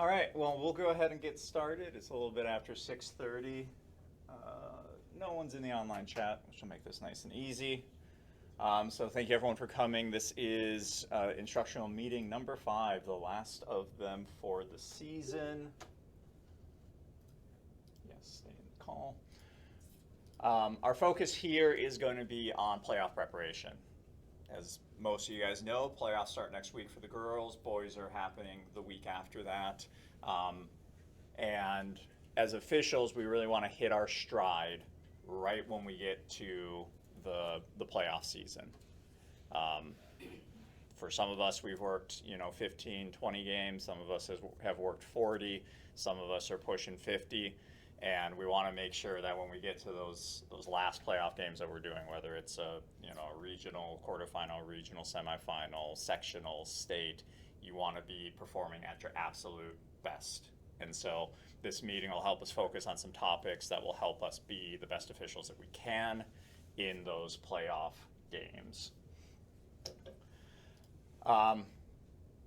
All right, well, we'll go ahead and get started. It's a little bit after 6:30. No one's in the online chat, which will make this nice and easy. So thank you everyone for coming. This is instructional meeting number 5, the last of them for the season. Yes, stay in the call. Our focus here is going to be on playoff preparation. As most of you guys know, playoffs start next week for the girls. Boys are happening the week after that. And as officials, we really want to hit our stride right when we get to the playoff season. For some of us, we've worked 15, 20 games. Some of us have worked 40. Some of us are pushing 50. And we want to make sure that when we get to those last playoff games that we're doing, whether it's a regional quarterfinal, regional semifinal, sectional, state, you want to be performing at your absolute best. And so this meeting will help us focus on some topics that will help us be the best officials that we can in those playoff games.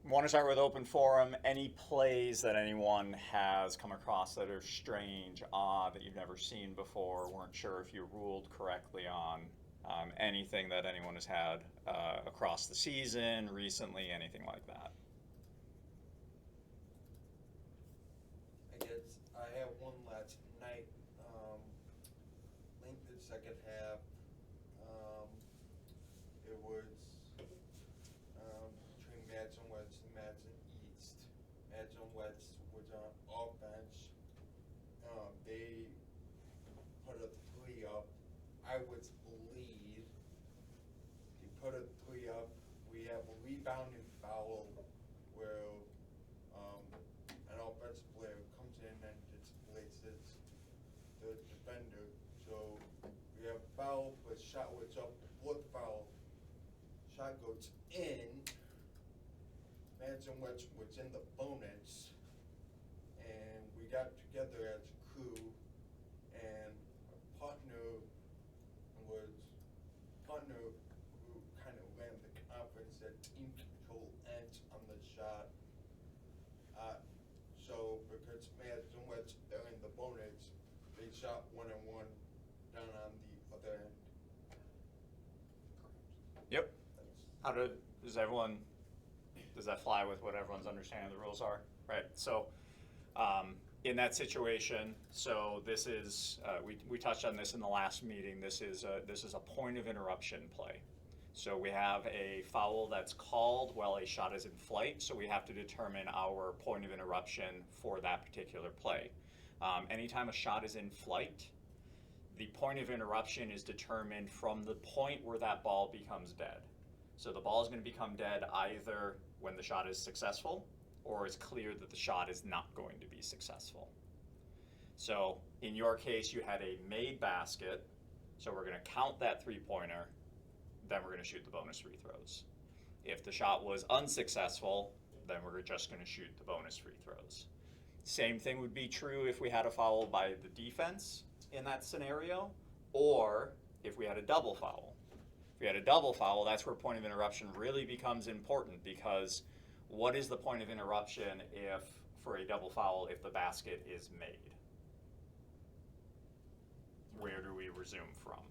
Want to start with open forum. Any plays that anyone has come across that are strange, odd, that you've never seen before, weren't sure if you ruled correctly on, anything that anyone has had across the season, recently, anything like that? I guess I had one last night, length the second half. It was between Madsen West and Madsen East. Madsen West was on offense. They put a 3 up. I was lead. He put a 3 up. We have a rebounding foul where an offensive player comes in and displaces the defender. So we have foul, but shot was up before the foul. Shot goes in. Madsen West was in the bonus, and we got together as a crew, and a partner who kind of ran the conference that team control ends on the shot. So because Madsen West, they're in the bonus, they shot 1-1 down on the other end. Yep. Does that fly with what everyone's understanding of the rules are? Right. So in that situation, so this is, we touched on this in the last meeting, this is a point of interruption play. So we have a foul that's called while a shot is in flight, so we have to determine our point of interruption for that particular play. Anytime a shot is in flight, the point of interruption is determined from the point where that ball becomes dead. So the ball is going to become dead either when the shot is successful or it's clear that the shot is not going to be successful. So in your case, you had a made basket, so we're going to count that 3-pointer, then we're going to shoot the bonus free throws. If the shot was unsuccessful, then we're just going to shoot the bonus free throws. Same thing would be true if we had a foul by the defense in that scenario, or if we had a double foul. If we had a double foul, that's where point of interruption really becomes important, because what is the point of interruption if, for a double foul, if the basket is made? Where do we resume from?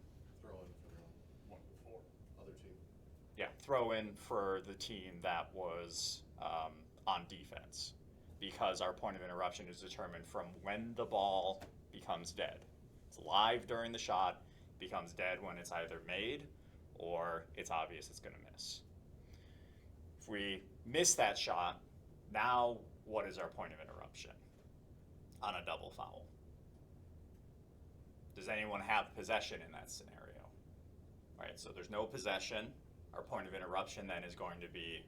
Throw in for the one before, other team. Yeah, throw in for the team that was on defense, because our point of interruption is determined from when the ball becomes dead. It's live during the shot, becomes dead when it's either made or it's obvious it's going to miss. If we miss that shot, now what is our point of interruption on a double foul? Does anyone have possession in that scenario? Right, so there's no possession. Our point of interruption then is going to be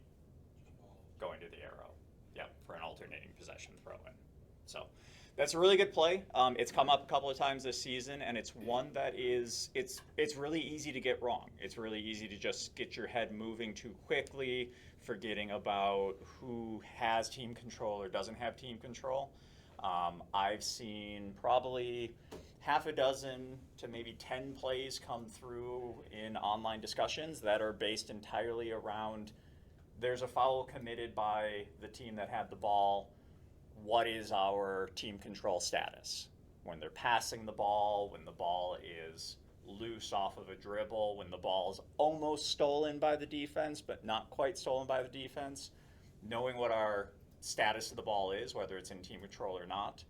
going to the arrow. Yep, for an alternating possession throw in. So that's a really good play. It's come up a couple of times this season, and it's one that is, it's really easy to get wrong. It's really easy to just get your head moving too quickly, forgetting about who has team control or doesn't have team control. I've seen probably half a dozen to maybe 10 plays come through in online discussions that are based entirely around, there's a foul committed by the team that had the ball. what is our team control status? When they're passing the ball, when the ball is loose off of a dribble, when the ball is almost stolen by the defense, but not quite stolen by the defense, knowing what our status of the ball is, whether it's in team control or not,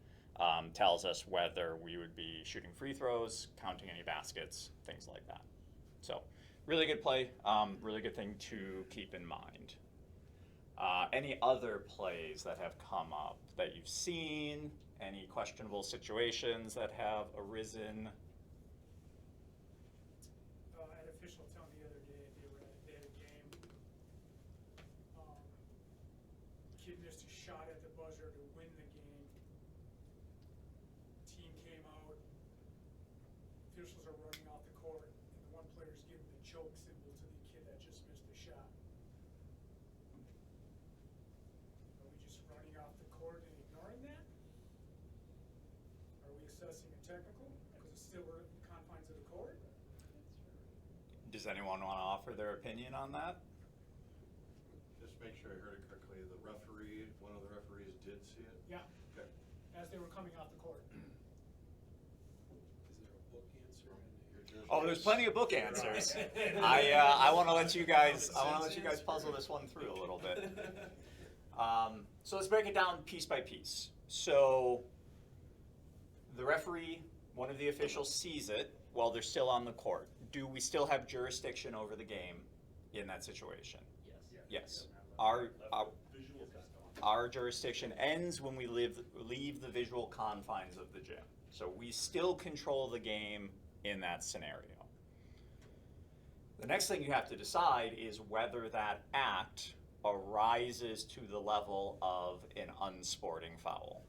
tells us whether we would be shooting free throws, counting any baskets, things like that. So, really good play, really good thing to keep in mind. Any other plays that have come up that you've seen? Any questionable situations that have arisen? An official told me the other day they had a game. Kid missed a shot at the buzzer to win the game. Team came out. Officials are running off the court, and the one player's giving the choke symbol to the kid that just missed the shot. Are we just running off the court and ignoring that? Are we assessing a technical because it's still within the confines of the court? Does anyone want to offer their opinion on that? Just make sure I heard it correctly, the referee, one of the referees did see it? Yeah, Okay. as they were coming off the court. Is there a book answer in Your here? Oh, there's plenty of book answers. Right. I want to let you guys puzzle this one through a little bit. So let's break it down piece by piece. So the referee, one of the officials, sees it while they're still on the court. Do we still have jurisdiction over the game in that situation? Yes. Our jurisdiction ends when we leave the visual confines of the gym. So we still control the game in that scenario. The next thing you have to decide is whether that act arises to the level of an unsporting foul.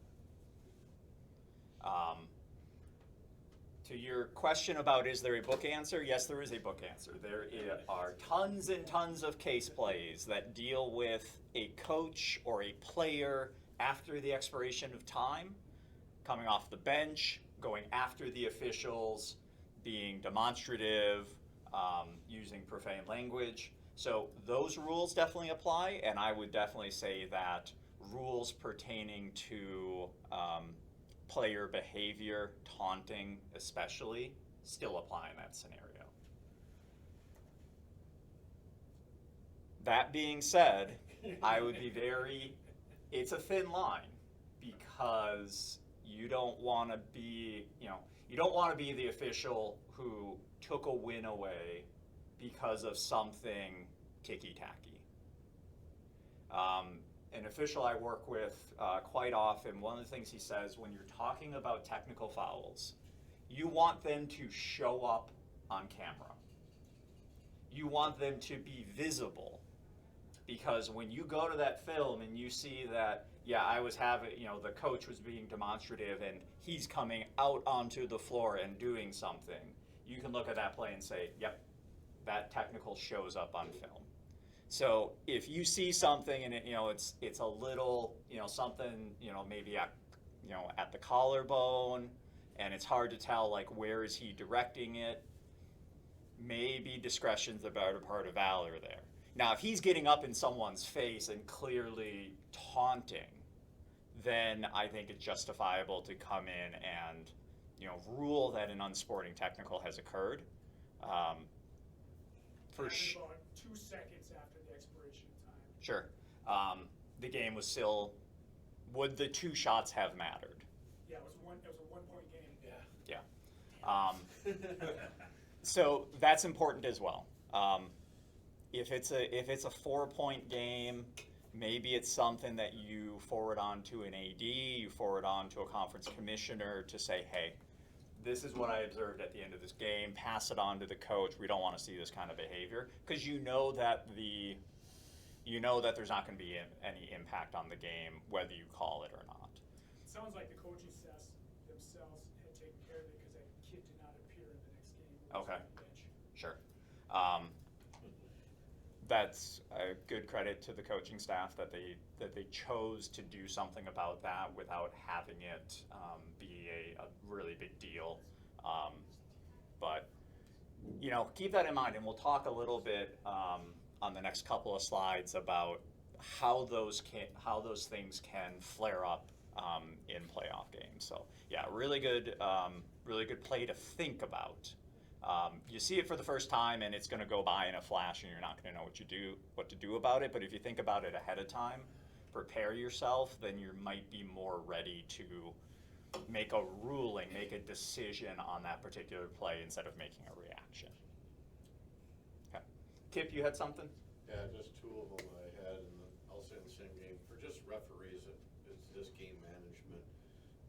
To your question about is there a book answer, yes, there is a book answer. There are tons and tons of case plays that deal with a coach or a player after the expiration of time, coming off the bench, going after the officials, being demonstrative, using profane language. So those rules definitely apply, and I would definitely say that rules pertaining to player behavior, taunting especially, still apply in that scenario. That being said, I would be it's a thin line because you don't want to be, you don't want to be the official who took a win away because of something ticky-tacky. An official I work with quite often, one of the things he says when you're talking about technical fouls, you want them to show up on camera. You want them to be visible, because when you go to that film and you see that, yeah, I was having, the coach was being demonstrative and he's coming out onto the floor and doing something, you can look at that play and say, yep, that technical shows up on film. So if you see something and it's a little, something, maybe at the collarbone, and it's hard to tell like where is he directing it, maybe discretion's the better part of valor there. Now if he's getting up in someone's face and clearly taunting, then I think it's justifiable to come in and rule that an unsporting technical has occurred. About 2 seconds after the expiration of time. Sure. The game was still. Would the 2 shots have mattered? Yeah, it was a 1-point game. Yeah. So that's important as well. If it's a 4-point game, maybe it's something that you forward on to an AD, you forward on to a conference commissioner to say, hey, this is what I observed at the end of this game. Pass it on to the coach. We don't want to see this kind of behavior, because you know that there's not going to be any impact on the game whether you call it or not. It sounds like the coaching staff themselves had taken care of it because that kid did not appear in the next game. He was Okay. on the bench. Sure. That's a good credit to the coaching staff that they chose to do something about that without having it be a really big deal. But keep that in mind, and we'll talk a little bit on the next couple of slides about how those things can flare up in playoff games. So yeah, really good play to think about. You see it for the first time, and it's going to go by in a flash, and you're not going to know what to do about it. But if you think about it ahead of time, prepare yourself, then you might be more ready to make a ruling, make a decision on that particular play instead of making a reaction. Okay, Kip, you had something? Yeah, just two of them I had, and I'll say in the same game. For just referees, it's just game management.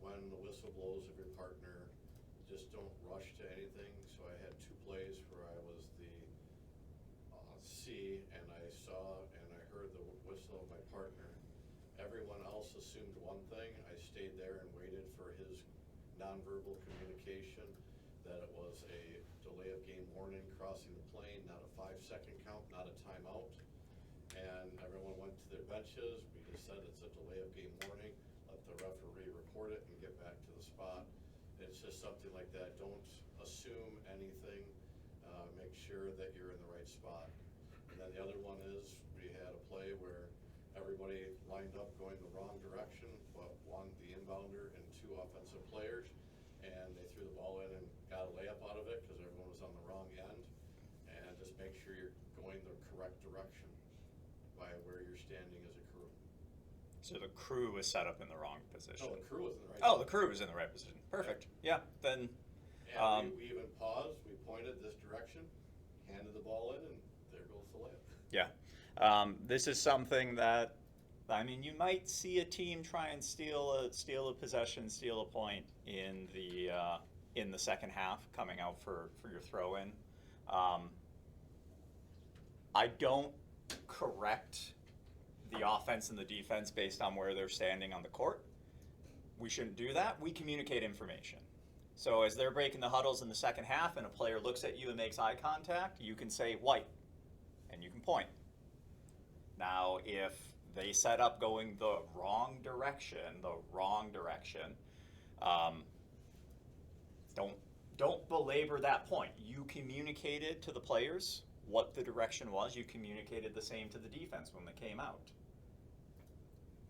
When the whistle blows of your partner, just don't rush to anything. So I had two plays where I was the C, and I saw and I heard the whistle of my partner. Everyone else assumed one thing. I stayed there and waited for his nonverbal communication that it was a delay of game warning crossing the plane, not a 5-second count, not a timeout. And everyone went to their benches. We just said it's a delay of game warning. Let the referee report it and get back to the spot. It's just something like that. Don't assume anything. Make sure that you're in the right spot. And then the other one is we had a play where everybody lined up going the wrong direction, but one, the inbounder, and two offensive players, and they threw the ball in and got a layup out of it because everyone was on the wrong end. And just make sure you're going the correct direction by where you're standing as a crew. So the crew was set up in the wrong position. No, the crew was in the right. Oh, the crew was in the right position. Perfect. Yeah, then. And we even paused, we pointed this direction, handed the ball in, and there goes the layup. Yeah, this is something that, I mean, you might see a team try and steal a possession, steal a point in the second half, coming out for your throw-in. I don't correct the offense and the defense based on where they're standing on the court. We shouldn't do that. We communicate information. So as they're breaking the huddles in the second half and a player looks at you and makes eye contact, you can say white, and you can point. Now, if they set up going the wrong direction, don't belabor that point. You communicated to the players what the direction was. You communicated the same to the defense when they came out.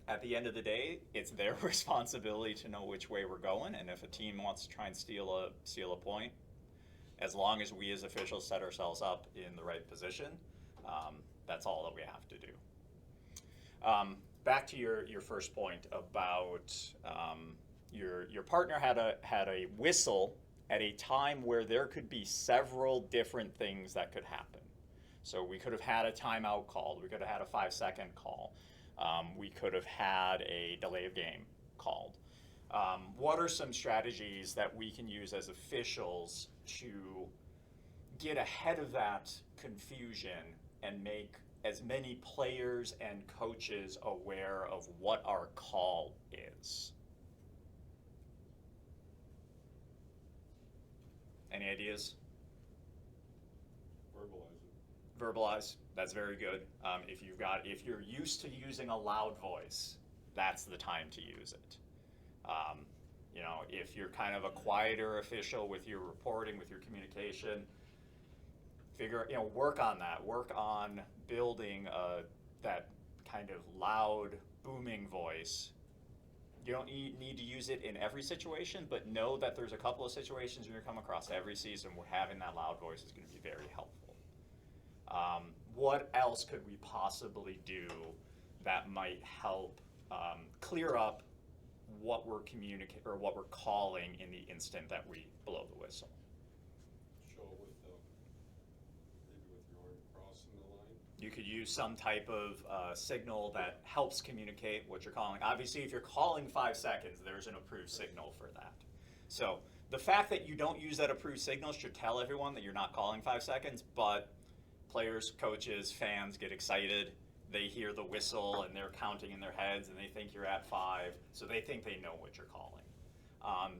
At the end of the day, it's their responsibility to know which way we're going, and if a team wants to try and steal a point, as long as we as officials set ourselves up in the right position, that's all that we have to do. Back to your first point about your partner had a whistle at a time where there could be several different things that could happen. So we could have had a timeout called. We could have had a 5-second call. We could have had a delay of game called. What are some strategies that we can use as officials to get ahead of that confusion and make as many players and coaches aware of what our call is? Any ideas? Verbalize. That's very good. If you're used to using a loud voice, that's the time to use it. If you're kind of a quieter official with your reporting, with your communication, work on that. Work on building that kind of loud, booming voice. You don't need to use it in every situation, but know that there's a couple of situations you're going to come across every season where having that loud voice is going to be very helpful. What else could we possibly do that might help clear up what we're communicating or what we're calling in the instant that we blow the whistle? Show it with maybe with your arm crossing the line. You could use some type of signal that helps communicate what you're calling. Obviously, if you're calling 5 seconds, there's an approved signal for that. So the fact that you don't use that approved signal should tell everyone that you're not calling 5 seconds, but players, coaches, fans get excited. They hear the whistle and they're counting in their heads and they think you're at 5, so they think they know what you're calling.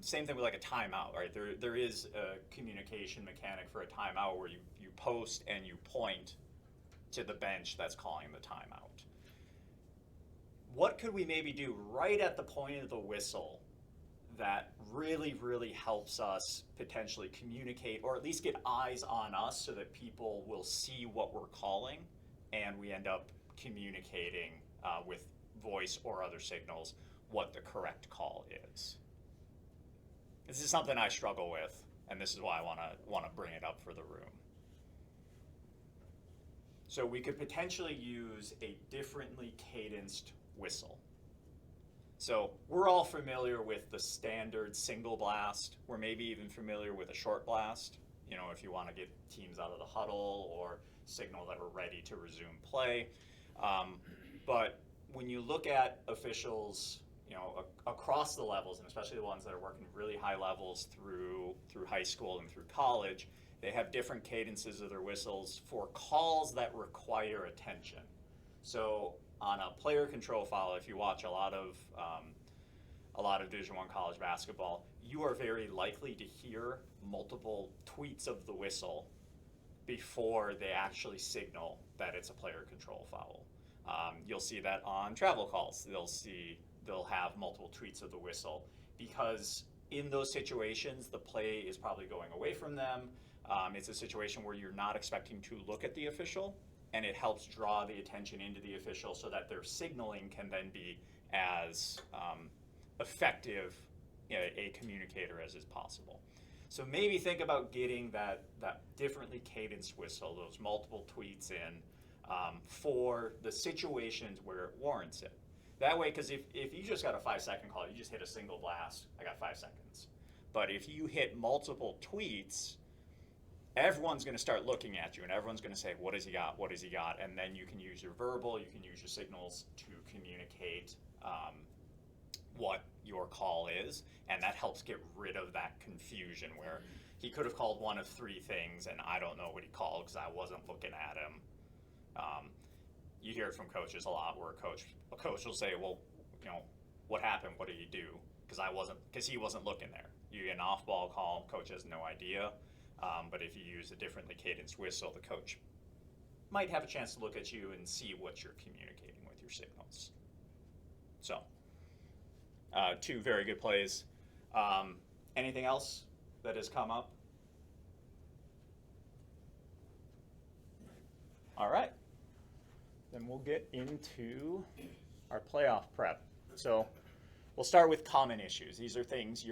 Same thing with like a timeout, right? There is a communication mechanic for a timeout where you post and you point to the bench that's calling the timeout. What could we maybe do right at the point of the whistle that really, really helps us potentially communicate or at least get eyes on us so that people will see what we're calling and we end up communicating with voice or other signals what the correct call This is something I struggle with, and this is why I want to bring it up for the room. So we could potentially use a differently cadenced whistle. So we're all familiar with the standard single blast. We're maybe even familiar with a short blast, you know, if you want to get teams out of the huddle or signal that we're ready to resume play. But when you look at officials, you know, across the levels, and especially the ones that are working really high levels through high school and through college, they have different cadences of their whistles for calls that require attention. So on a player control foul, if you watch a lot of Division I college basketball, you are very likely to hear multiple tweets of the whistle before they actually signal that it's a player control foul. You'll see that on travel calls. They'll have multiple tweets of the whistle because in those situations, the play is probably going away from them. It's a situation where you're not expecting to look at the official, and it helps draw the attention into the official so that their signaling can then be as effective a communicator as is possible. So maybe think about getting that differently cadenced whistle, those multiple tweets in, for the situations where it warrants it. That way, because if you just got a 5-second call, you just hit a single blast, I got 5 seconds. But if you hit multiple tweets, everyone's going to start looking at you, and everyone's going to say, what has he got, what has he got? And then you can use your verbal, you can use your signals to communicate what your call is, and that helps get rid of that confusion where he could have called one of 3 things, and I don't know what he called because I wasn't looking at him. You hear it from coaches a lot where a coach will say, well, you know, what happened? What did he do? Because he wasn't looking there. You get an off-ball call, coach has no idea. But if you use a differently cadenced whistle, the coach might have a chance to look at you and see what you're communicating with your signals. So, 2 very good plays. Anything else that has come up? All right. Then we'll get into our playoff prep. So we'll start with common issues. These are things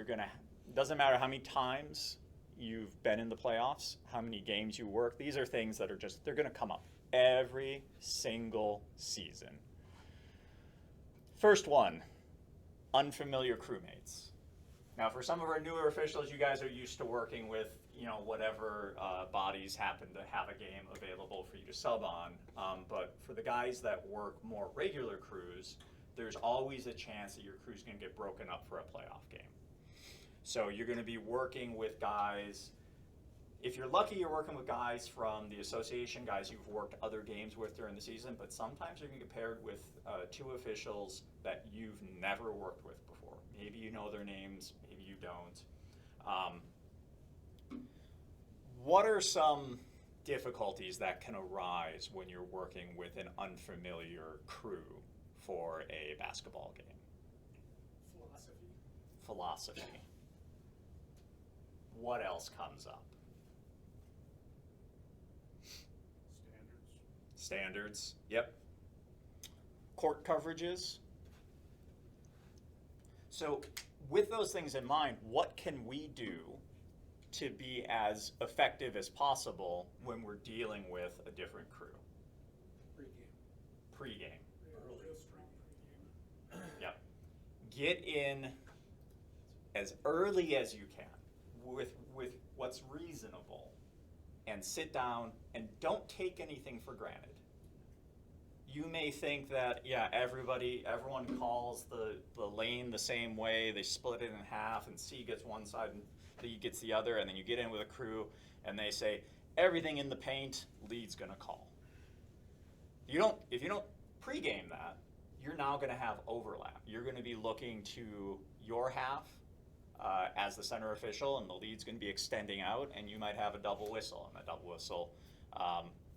doesn't matter how many times you've been in the playoffs, how many games you work, these are things that are they're gonna come up every single season. First one, unfamiliar crewmates. Now for some of our newer officials, you guys are used to working with, you know, whatever bodies happen to have a game available for you to sub on. But for the guys that work more regular crews, there's always a chance that your crew's gonna get broken up for a playoff game. So you're gonna be working with guys, if you're lucky, you're working with guys from the association, guys you've worked other games with during the season, but sometimes you're gonna get paired with 2 officials that you've never worked with before. Maybe you know their names, maybe you don't. What are some difficulties that can arise when you're working with an unfamiliar crew for a basketball game? Philosophy. What else comes up? Standards, yep. Court coverages. So with those things in mind, what can we do to be as effective as possible when we're dealing with a different crew? Pre-game. Real strong pregame. Yep. Get in as early as you can with what's reasonable and sit down and don't take anything for granted. You may think that, yeah, everyone calls the lane the same way, they split it in half and C gets one side and D gets the other, and then you get in with a crew and they say, everything in the paint, lead's gonna call. If you don't pregame that, you're now gonna have overlap. You're gonna be looking to your half as the center official, and the lead's gonna be extending out, and you might have a double whistle. And a double whistle,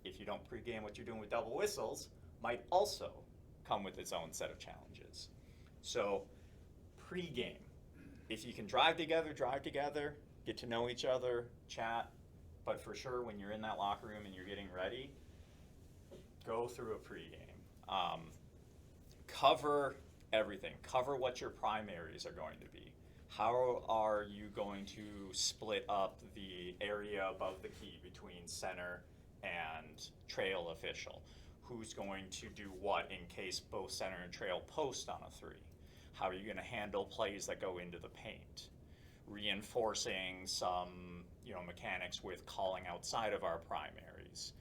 if you don't pregame what you're doing with double whistles, might also come with its own set of challenges. So pregame. If you can drive together, get to know each other, chat, but for sure when you're in that locker room and you're getting ready, go through a pregame. Cover everything. Cover what your primaries are going to be. how are you going to split up the area above the key between center and trail official? Who's going to do what in case both center and trail post on a 3? How are you going to handle plays that go into the paint? Reinforcing some, mechanics with calling outside of our primaries.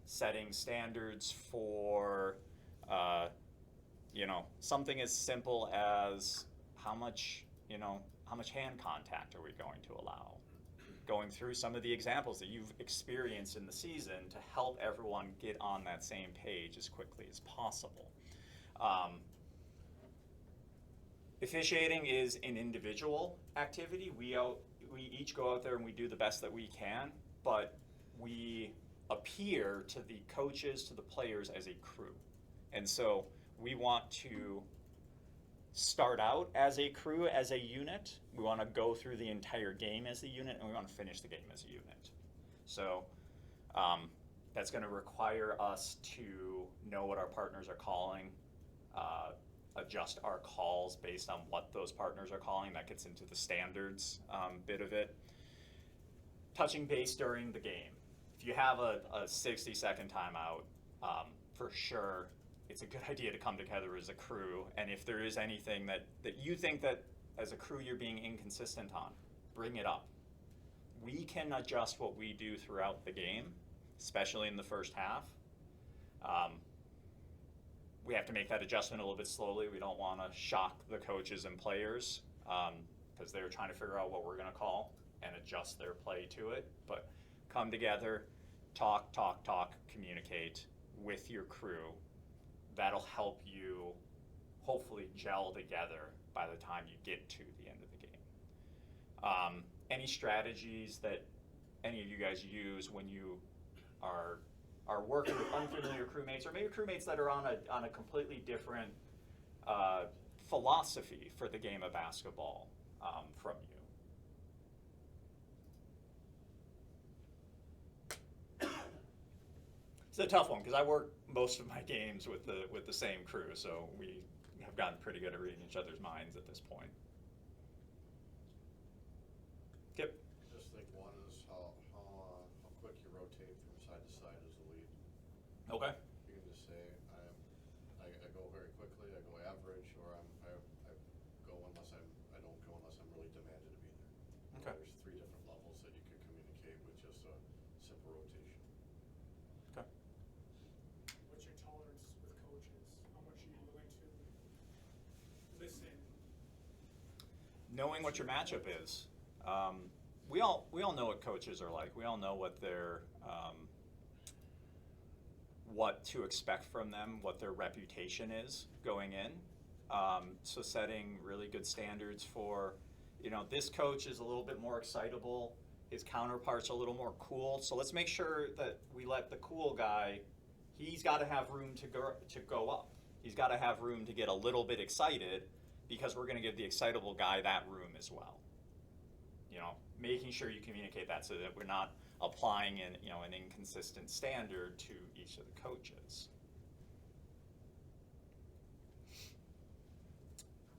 Setting standards for, something as simple as how much hand contact are we going to allow? Going through some of the examples that you've experienced in the season to help everyone get on that same page as quickly as possible. Officiating is an individual activity. We each go out there and we do the best that we can, but we appear to the coaches, to the players as a crew. And so we want to start out as a crew, as a unit. We want to go through the entire game as a unit, and we want to finish the game as a unit. So that's going to require us to know what our partners are calling, adjust our calls based on what those partners are calling. That gets into the standards bit of it. Touching base during the game. If you have a 60-second timeout, for sure, it's a good idea to come together as a crew. And if there is anything that you think that as a crew you're being inconsistent on, bring it up. We can adjust what we do throughout the game, especially in the first half. We have to make that adjustment a little bit slowly. We don't want to shock the coaches and players because they're trying to figure out what we're going to call and adjust their play to it. But come together, talk, communicate with your crew. That'll help you hopefully gel together by the time you get to the end of the game. Any strategies that any of you guys use when you are working with unfamiliar crewmates, or maybe crewmates that are on a completely different philosophy for the game of basketball from you? It's a tough one because I work most of my games with the same crew, so we have gotten pretty good at reading each other's minds at this point. Kip? I just think one is how quick you rotate from side to side as a lead. Okay. You can just say I go very quickly, I go average, or I go I don't go unless I'm really demanded to be there. Okay. There's 3 different levels that you can communicate with just a simple rotation. Okay. What's your tolerance with coaches? How much are you willing to listen? Knowing what your matchup is. We all know what coaches are like. We all know what their what to expect from them, what their reputation is going in. So setting really good standards for, this coach is a little bit more excitable, his counterpart's a little more cool. So let's make sure that we let the cool guy, he's got to have room to go up. He's got to have room to get a little bit excited because we're going to give the excitable guy that room as well. Making sure you communicate that so that we're not applying an inconsistent standard to each of the coaches.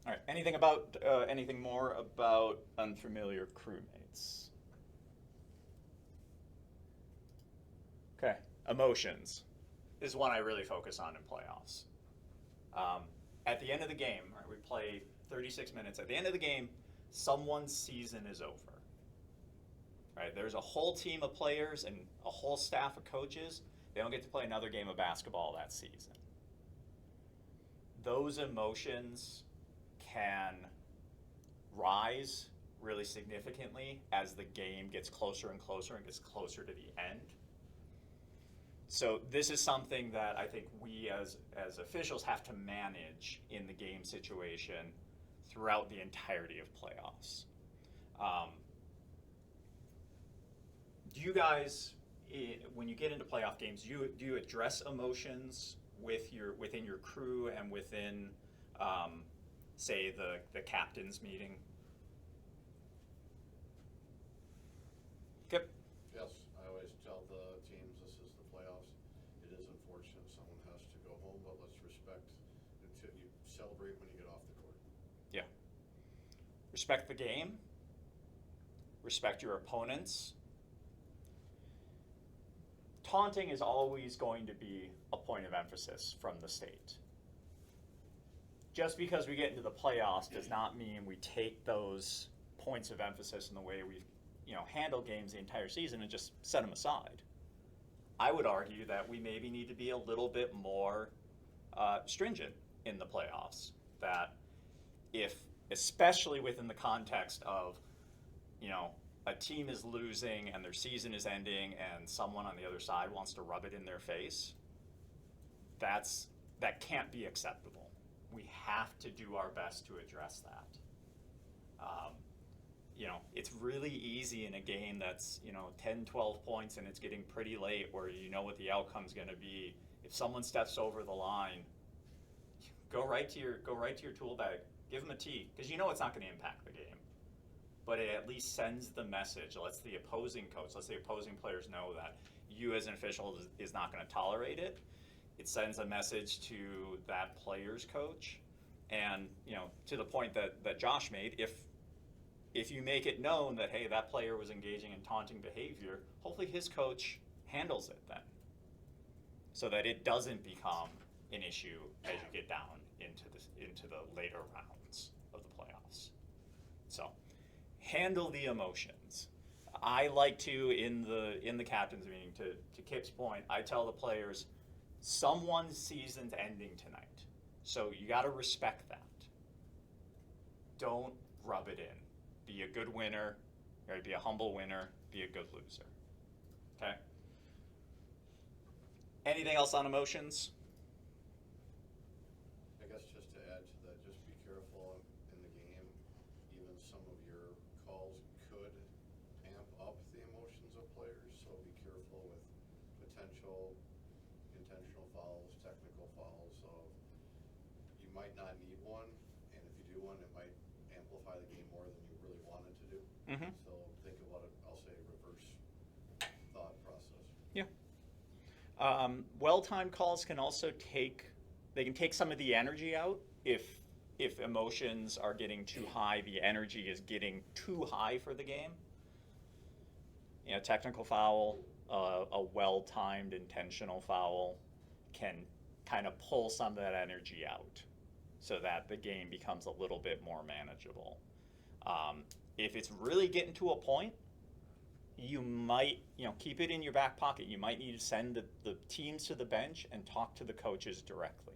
All right. Anything more about unfamiliar crewmates? Okay. Emotions is one I really focus on in playoffs. At the end of the game, right, we play 36 minutes. At the end of the game, someone's season is over. Right? There's a whole team of players and a whole staff of coaches. They don't get to play another game of basketball that season. Those emotions can rise really significantly as the game gets closer and closer and gets closer to the end. So this is something that I think we as officials have to manage in the game situation throughout the entirety of playoffs. Do you guys, when you get into playoff games, do you address emotions within your crew and within, say, the captain's meeting? Kip? Yes, I always tell the teams this is the playoffs. It is unfortunate someone has to go home, but let's respect until you celebrate when you get off the court. Yeah. respect the game, respect your opponents. Taunting is always going to be a point of emphasis from the state. Just because we get into the playoffs does not mean we take those points of emphasis in the way we've handled games the entire season and just set them aside. I would argue that we maybe need to be a little bit more stringent in the playoffs. That if, especially within the context of, a team is losing and their season is ending and someone on the other side wants to rub it in their face, that can't be acceptable. We have to do our best to address that. It's really easy in a game that's 10, 12 points and it's getting pretty late where you know what the outcome's going to be. If someone steps over the line, go right to your tool bag, give them a tee, because it's not going to impact the game. But it at least sends the message, lets the opposing coach, lets the opposing players know that you as an official is not going to tolerate it. It sends a message to that player's coach, and to the point that Josh made, if you make it known that, hey, that player was engaging in taunting behavior, hopefully his coach handles it then, so that it doesn't become an issue as you get down into the later rounds of the playoffs. So, handle the emotions. I like to, in the captain's meeting, to Kip's point, I tell the players, someone's season's ending tonight, so you got to respect that. Don't rub it in. Be a good winner, or be a humble winner, be a good loser. Okay? Anything else on emotions? I guess just to add to that, just be careful in the game. Even some of your calls could amp up the emotions of players, so be careful with potential intentional fouls, technical fouls. So you might not need one, and if you do one, it might amplify the game more than you really wanted to do. Mm-hmm. So think about it, I'll say reverse thought process. Yeah. Well-timed calls can also take some of the energy out. If emotions are getting too high, the energy is getting too high for the game. Technical foul, a well-timed intentional foul can kind of pull some of that energy out so that the game becomes a little bit more manageable. If it's really getting to a point, you might, keep it in your back pocket. You might need to send the teams to the bench and talk to the coaches directly.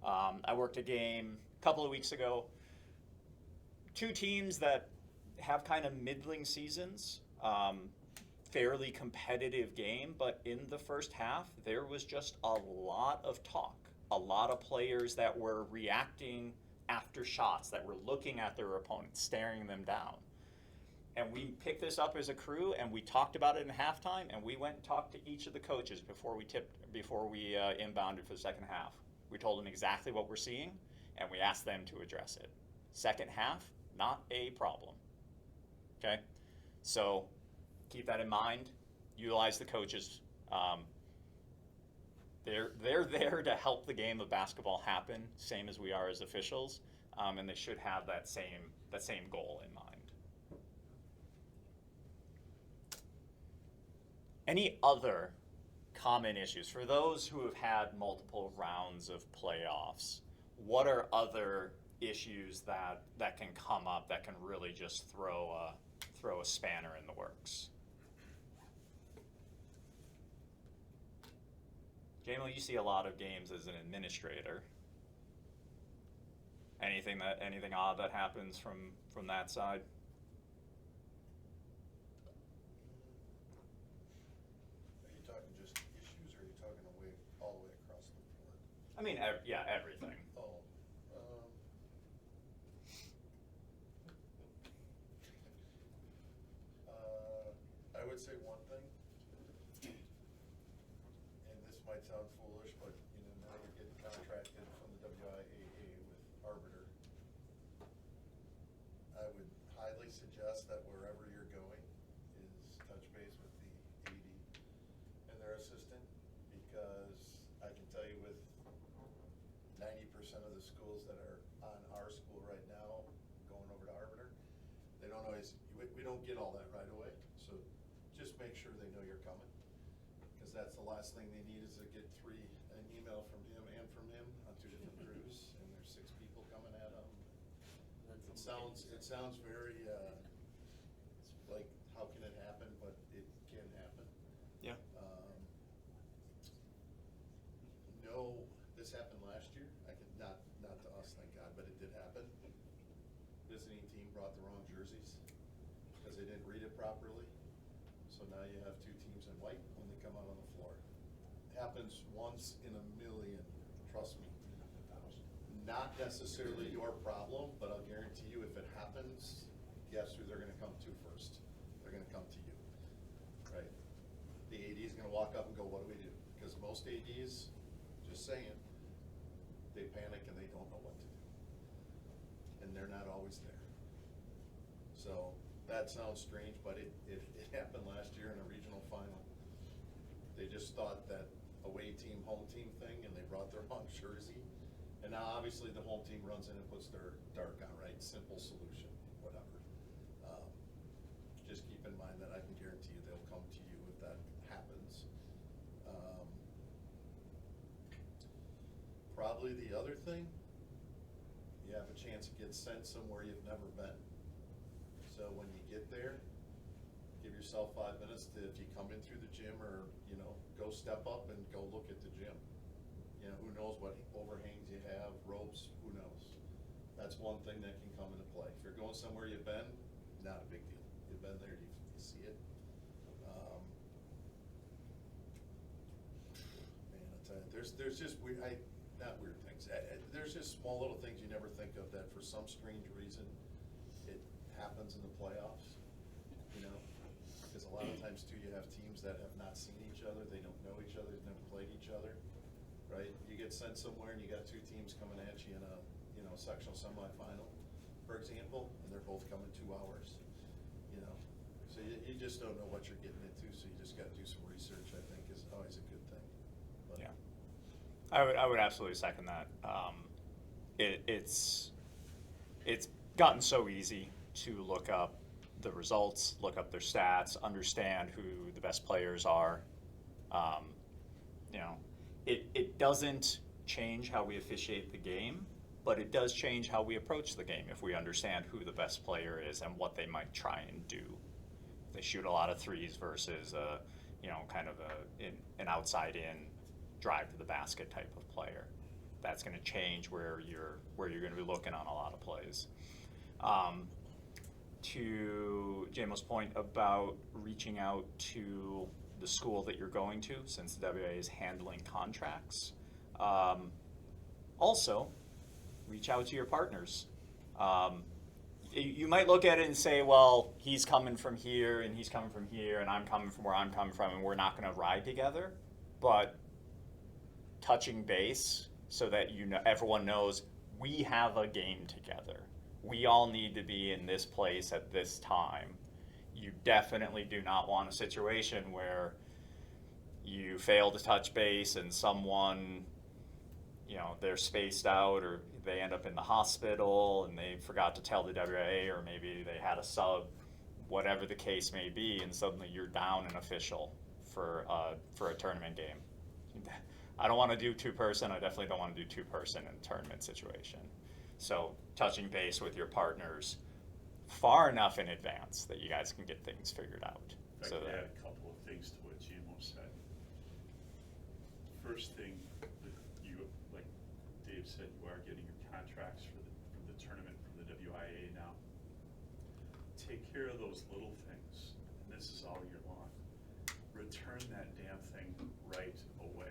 I worked a game a couple of weeks ago. Two teams that have kind of middling seasons, fairly competitive game, but in the first half, there was just a lot of talk. A lot of players that were reacting after shots, that were looking at their opponents, staring them down. And we picked this up as a crew, and we talked about it in halftime, and we went and talked to each of the coaches before we inbounded for the second half. We told them exactly what we're seeing, and we asked them to address it. Second half, not a problem. Okay? So keep that in mind. Utilize the coaches. They're there to help the game of basketball happen, same as we are as officials, and they should have that same goal in mind. Any other common issues for those who have had multiple rounds of playoffs? What are other issues that can come up that can really just throw a spanner in the works? Jamil, you see a lot of games as an administrator. Anything odd that happens from that side? Are you talking just issues, or are you talking all the way across the board? I mean, everything. Oh, I would say one thing, and this might sound foolish, but now you're getting contracted from the WIAA with Arbiter. I would highly suggest that wherever you're going is touch base with the AD and their assistant, because I can tell you with 90% of the schools that are on our school right now, going over to we don't get all that right away, so just make sure they know you're coming. Because that's the last thing they need, is to get an email from him and from him on 2 different crews, and there's 6 people coming at them. It sounds very, like, how can it happen, but it can happen. Yeah. No, this happened last year, not to us, thank God, but it did happen. Visiting team brought the wrong jerseys, because they didn't read it properly. So now you have 2 teams in white when they come out on the floor. Happens once in a million, trust me. Not necessarily your problem, but I'll guarantee you if it happens, guess who they're gonna come to first? They're gonna come to you, right? The AD is gonna walk up and go, what do we do? Because most ADs, just saying, they panic and they don't know what to do. And they're not always there. So that sounds strange, but it happened last year in a regional final. They just thought that away team, home team thing, and they brought their wrong jersey. And now obviously the home team runs in and puts their dark on, right? Simple solution, whatever. Just keep in mind that I can guarantee you they'll come to you if that happens. Probably the other thing, you have a chance to get sent somewhere you've never been. So when you get there, give yourself 5 minutes to, if you come in through the gym, or, go step up and go look at the gym. Who knows what overhangs you have, ropes, who knows? That's one thing that can come into play. If you're going somewhere you've been, not a big deal. You've been there, you see it. Man, I tell you, there's just not weird things. There's just small little things you never think of that for some strange reason it happens in the playoffs. Because a lot of times too, you have teams that have not seen each other, they don't know each other, they've never played each other, right? You get sent somewhere and you got 2 teams coming at you in a sectional semifinal, for example, and they're both coming 2 hours. So you just don't know what you're getting into, so you just got to do some research. I think is always a good thing. But Yeah, I would absolutely second that. It's gotten so easy to look up the results, look up their stats, understand who the best players are. It doesn't change how we officiate the game, but it does change how we approach the game if we understand who the best player is and what they might try and do. If they shoot a lot of threes versus kind of an outside-in drive to the basket type of player, that's going to change where you're going to be looking on a lot of plays. To JMO's point about reaching out to the school that you're going to, since the WA is handling contracts, also reach out to your partners. You might look at it and say, well, he's coming from here and he's coming from here and I'm coming from where I'm coming from and we're not going to ride together. But touching base so that everyone knows we have a game together. We all need to be in this place at this time. You definitely do not want a situation where you fail to touch base and someone, they're spaced out, or they end up in the hospital and they forgot to tell the WA, or maybe they had a sub, whatever the case may be, and suddenly you're down an official for a tournament game. I don't want to do 2-person. I definitely don't want to do 2-person in a tournament situation. So touching base with your partners far enough in advance that you guys can get things figured out. I could add a couple of things to what GMO said. First thing, like Dave said, you are getting your contracts from the tournament from the WIA now. Take care of those little things, and this is all year long. Return that damn thing right away.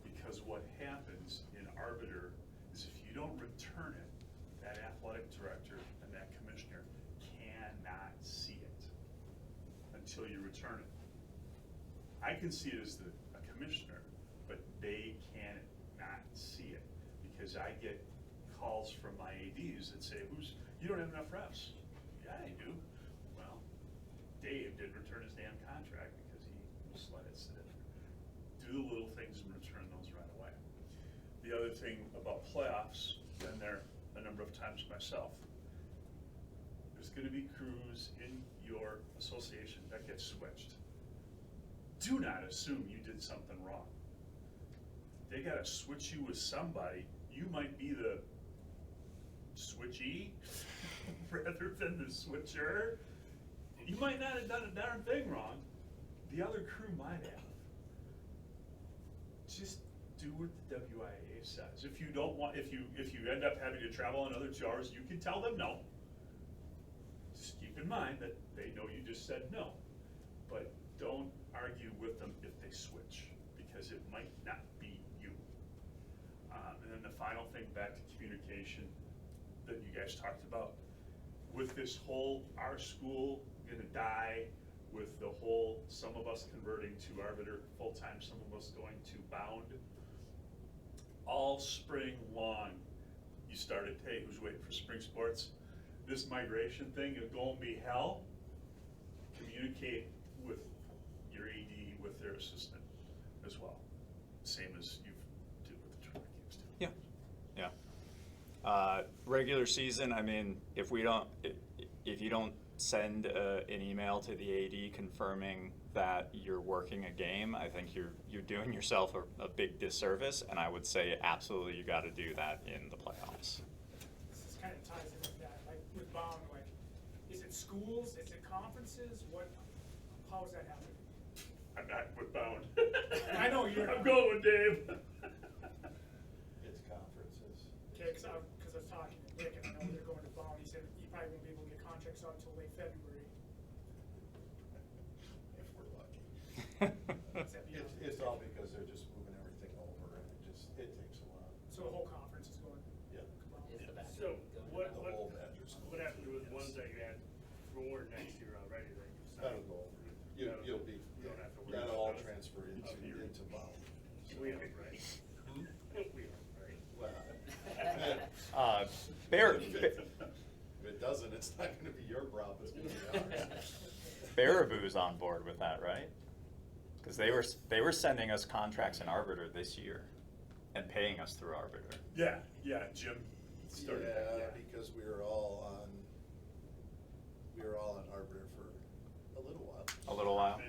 Because what happens in Arbiter is if you don't return it, that athletic director and that commissioner cannot see it until you return it. I can see it as a commissioner, but they cannot see it because I get calls from my ADs that say, you don't have enough refs. Yeah, I do. Well, Dave didn't return his damn contract because he just let it sit in there. Do the little things and return those right away. The other thing about playoffs, been there a number of times myself, there's gonna be crews in your association that get switched. Do not assume you did something wrong. They gotta switch you with somebody. You might be the switchee rather than the switcher. You might not have done a darn thing wrong. The other crew might have. Just do what the WIA says. If you don't want, if you end up having to travel another 2 hours, you can tell them no. Just keep in mind that they know you just said no. But don't argue with them if they switch, because it might not be you. And then the final thing, back to communication that you guys talked about. With this whole, our school gonna die, with the whole, some of us converting to Arbiter full-time, some of us going to Bound. All spring long, you started, hey, who's waiting for spring sports? This migration thing is gonna be hell. Communicate with your AD, with their assistant as well. Same as you did with the track games too. Yeah, yeah. Regular season, I mean, if you don't send an email to the AD confirming that you're working a game, I think you're doing yourself a big disservice, and I would say absolutely you got to do that in the playoffs. This kind of ties in with that, like with Bound, like, is it schools, is it conferences, how is that happening? I'm not with Bound. I know you're I'm not. going with Dave. It's conferences. Okay, because I was talking to Nick, and I know they're going to Bound, he said he probably won't be able to get contracts out until late February. If we're lucky. Does that be on? It's all because they're just moving everything over, and it takes a while. So the whole conference is going Yeah. to Bound? So what, The whole Badgers. what happened with ones that you had for next year already that you That'll signed? go over. You'll be, You don't have to worry that'll about all those? transfer into Bound. We are, right? We are, right? Well, if it doesn't, it's not gonna be your problem, it's gonna be ours. Baraboo's on board with that, right? Because they were sending us contracts in Arbiter this year and paying us through Arbiter. Yeah, Jim started that. Yeah, because we were all on Arbiter for a little while, A little while.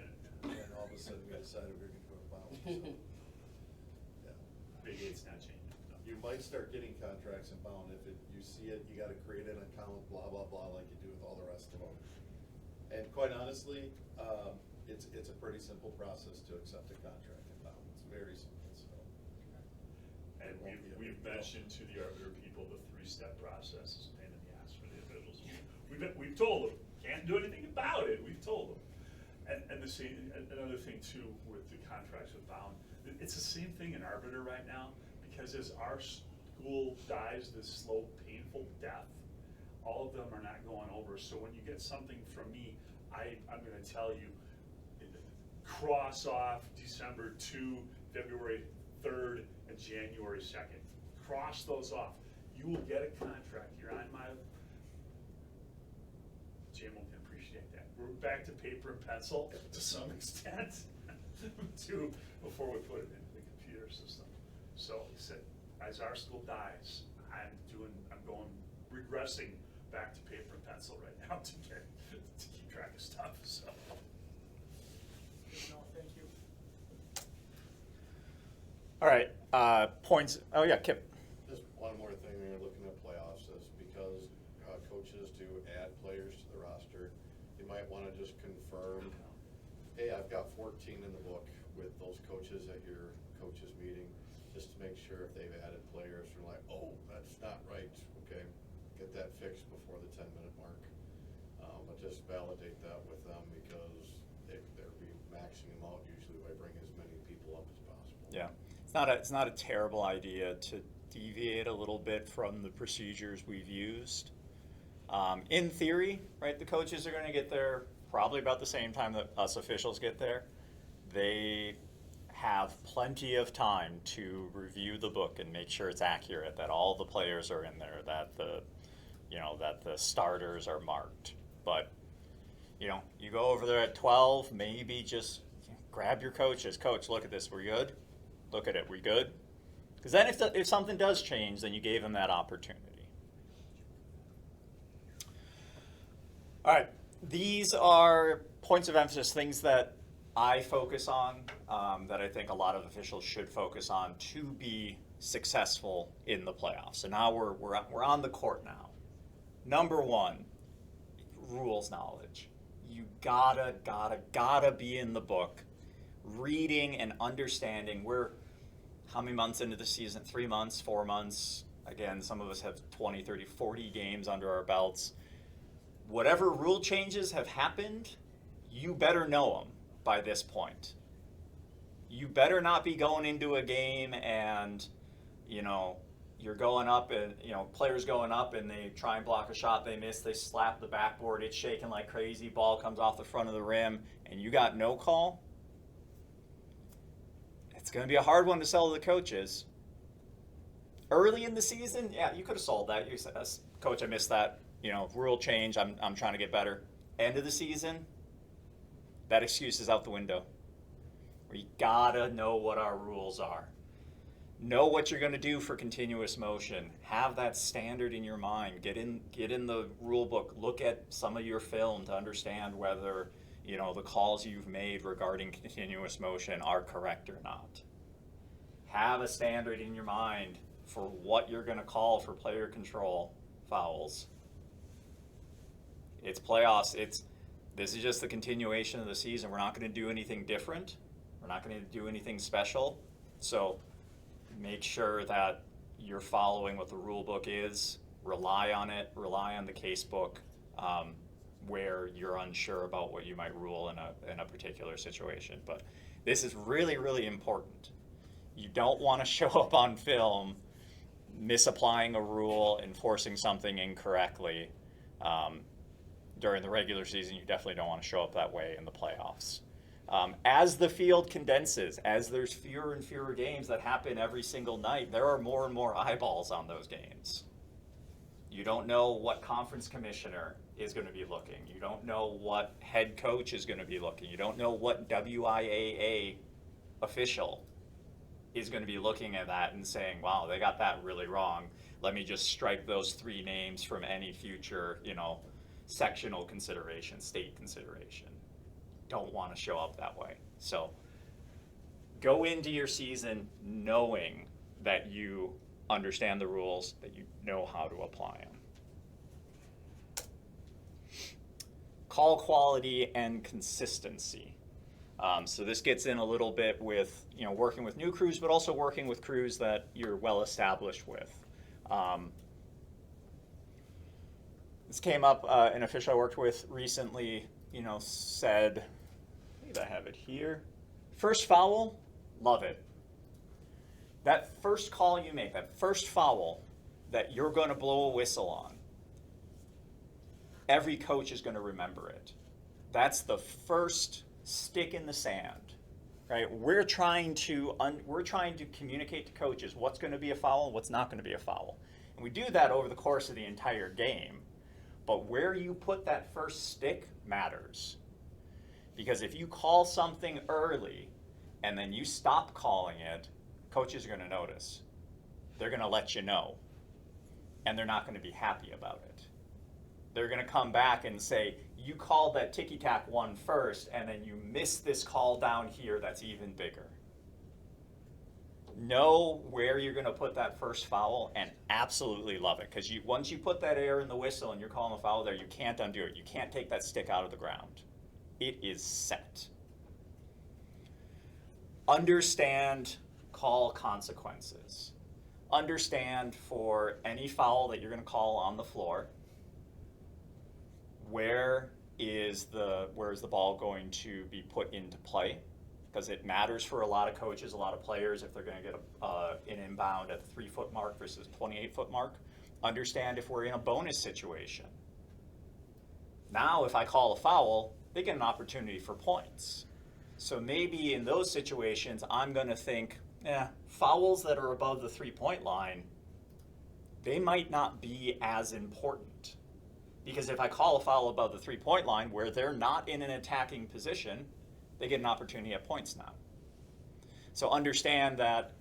and all of a sudden we decided we were gonna go to Bound, so. Yeah. Big Eight's not changing. No. You might start getting contracts in Bound, you see it, you gotta create an account, blah, blah, blah, like you do with all the rest of them. And quite honestly, it's a pretty simple process to accept a contract in Bound, it's very simple, so. And It won't be a we've big deal. mentioned to the Arbiter people the 3-step process is a pain in the ass for the officials. We've told them, can't do anything about it, we've told them. And the same, another thing too with the contracts with Bound, it's the same thing in Arbiter right now, because as our school dies this slow, painful death, all of them are not going over. So when you get something from me, I'm gonna tell you, cross off December 2, February 3rd, and January 2nd. Cross those off. You will get a contract. You're on my, JMO can appreciate that. We're back to paper and pencil to some extent before we put it into the computer system. So he said, as our school dies, I'm going regressing back to paper and pencil right now to keep track of stuff, so. No, thank you. All right, points. Oh yeah, Kip. Just one more thing when you're looking at playoffs is because coaches do add players to the roster, you might wanna just confirm, hey, I've got 14 in the book with those coaches at your coaches meeting, just to make sure if they've added players, you're like, oh, that's not right, okay, get that fixed before the 10-minute mark. But just validate that with them because they'll be maxing them out usually by bringing as many people up as possible. Yeah, it's not a terrible idea to deviate a little bit from the procedures we've used. In theory, right, the coaches are going to get there probably about the same time that us officials get there. They have plenty of time to review the book and make sure it's accurate, that all the players are in there, that the starters are marked. But you go over there at 12, maybe just grab your coaches. Coach, look at this. We're good. Look at it. We good? Because then if something does change, then you gave them that opportunity. All right, these are points of emphasis, things that I focus on, that I think a lot of officials should focus on to be successful in the playoffs. So now we're on the court now. Number one, rules knowledge. You gotta be in the book, reading and understanding. We're how many months into the season? 3 months, 4 months? Again, some of us have 20, 30, 40 games under our belts. Whatever rule changes have happened, you better know them by this point. You better not be going into a game and, you're going up and, players going up and they try and block a shot, they miss, they slap the backboard, it's shaking like crazy, ball comes off the front of the rim, and you got no call. It's going to be a hard one to sell to the coaches. Early in the season, yeah, you could have sold that. You said, Coach, I missed that. Rule change, I'm trying to get better. End of the season, that excuse is out the window. We gotta know what our rules are. Know what you're gonna do for continuous motion. Have that standard in your mind. Get in the rule book. Look at some of your film to understand whether, the calls you've made regarding continuous motion are correct or not. Have a standard in your mind for what you're gonna call for player control fouls. It's playoffs. This is just the continuation of the season. We're not going to do anything different. We're not going to do anything special. So make sure that you're following what the rule book is. Rely on it. Rely on the case book where you're unsure about what you might rule in a particular situation. But this is really, really important. You don't want to show up on film misapplying a rule, enforcing something incorrectly. During the regular season, you definitely don't want to show up that way in the playoffs. As the field condenses, as there's fewer and fewer games that happen every single night, there are more and more eyeballs on those games. You don't know what conference commissioner is going to be looking. You don't know what head coach is going to be looking. You don't know what WIAA official is going to be looking at that and saying, wow, they got that really wrong. Let me just strike those 3 names from any future, sectional consideration, state consideration. Don't want to show up that way. So go into your season knowing that you understand the rules, that you know how to apply them. Call quality and consistency. So this gets in a little bit with working with new crews, but also working with crews that you're well established with. This came up, an official I worked with recently, said, I believe I have it here. First foul, love it. That first call you make, that first foul that you're going to blow a whistle on, every coach is going to remember it. That's the first stick in the sand, right? We're trying to communicate to coaches what's going to be a foul and what's not going to be a foul. And we do that over the course of the entire game. But where you put that first stick matters. Because if you call something early and then you stop calling it, coaches are going to notice. They're going to let you know. And they're not going to be happy about it. They're going to come back and say, you called that ticky-tack one first, and then you missed this call down here that's even bigger. Know where you're going to put that first foul and absolutely love it. Because once you put that air in the whistle and you're calling a foul there, you can't undo it. You can't take that stick out of the ground. It is set. Understand call consequences. Understand for any foul that you're going to call on the floor, where is the ball going to be put into play? Because it matters for a lot of coaches, a lot of players, if they're going to get an inbound at the 3-foot mark versus 28-foot mark. Understand if we're in a bonus situation. Now, if I call a foul, they get an opportunity for points. So maybe in those situations, I'm going to think, fouls that are above the 3-point line, they might not be as important. Because if I call a foul above the 3-point line where they're not in an attacking position, they get an opportunity at points now. So understand that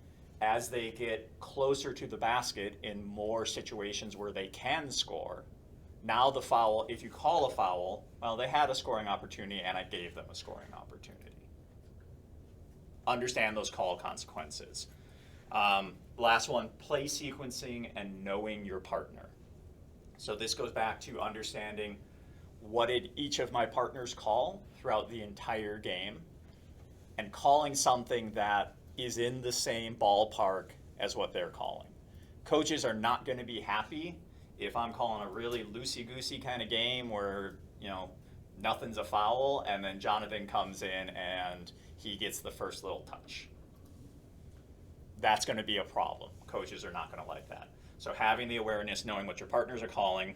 as they get closer to the basket in more situations where they can score, Now the foul, if you call a foul, well, they had a scoring opportunity and I gave them a scoring opportunity. Understand those call consequences. Last one, play sequencing and knowing your partner. So this goes back to understanding what did each of my partners call throughout the entire game and calling something that is in the same ballpark as what they're calling. Coaches are not going to be happy if I'm calling a really loosey-goosey kind of game where, you know, nothing's a foul and then Jonathan comes in and he gets the first little touch. That's going to be a problem. Coaches are not going to like that. So having the awareness, knowing what your partners are calling,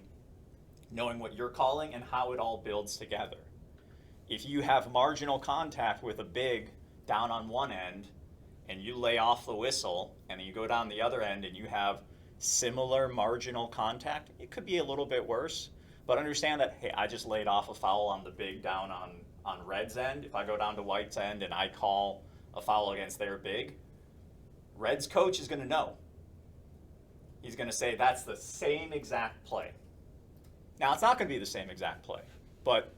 knowing what you're calling and how it all builds together. If you have marginal contact with a big down on one end and you lay off the whistle and then you go down the other end and you have similar marginal contact, it could be a little bit worse, but understand that, hey, I just laid off a foul on the big down on red's end. If I go down to white's end and I call a foul against their big, red's coach is going to know. He's going to say that's the same exact play. Now, it's not going to be the same exact play, but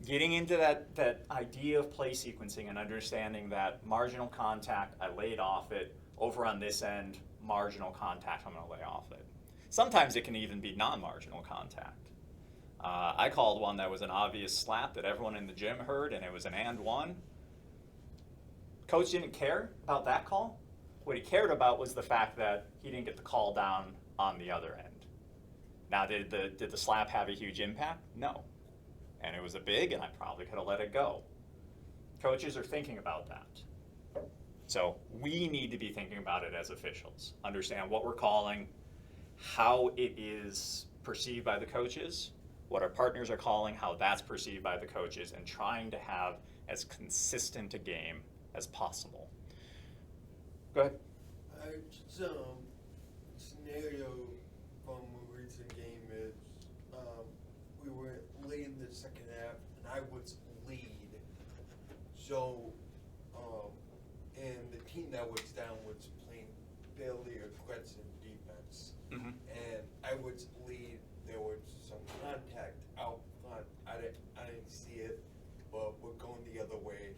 getting into that idea of play sequencing and understanding that marginal contact, I laid off it, over on this end, marginal contact, I'm going to lay off it. Sometimes it can even be non-marginal contact. I called one that was an obvious slap that everyone in the gym heard, and it was an and one. Coach didn't care about that call. What he cared about was the fact that he didn't get the call down on the other end. Now, did the slap have a huge impact? No. And it was a big, and I probably could have let it go. Coaches are thinking about that. So we need to be thinking about it as officials. Understand what we're calling, how it is perceived by the coaches, what our partners are calling, how that's perceived by the coaches, and trying to have as consistent a game as possible. Go ahead. Scenario from a recent game is we were late in the second half and I was lead. So, and the team that was down was playing fairly aggressive defense. Mm-hmm. And I was lead. There was some contact out front. I didn't see it, but we're going the other way.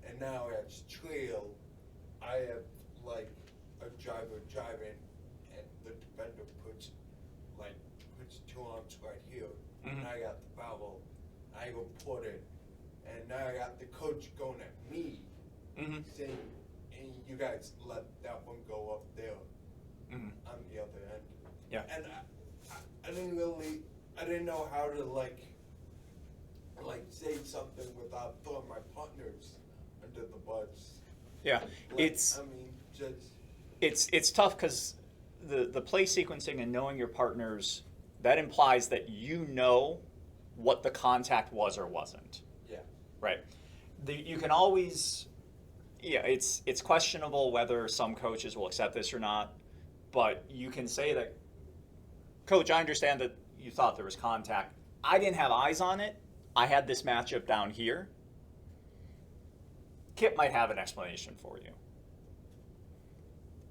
And now as trail, I have like a driver driving, and the defender puts two arms right here, Mm-hmm. and I got the foul. I go put it, and now I got the coach going at me, Mm-hmm. saying, "And you guys let that one go up there Mm-hmm. on the other end." Yeah. And I didn't know how to like say something without throwing my partners under the bus. Yeah, Like, I mean, just. it's tough because the play sequencing and knowing your partners, that implies that you know what the contact was or wasn't. Yeah. Right. You can always, yeah, it's questionable whether some coaches will accept this or not, but you can say that, Coach, I understand that you thought there was contact. I didn't have eyes on it. I had this matchup down here. Kip might have an explanation for you.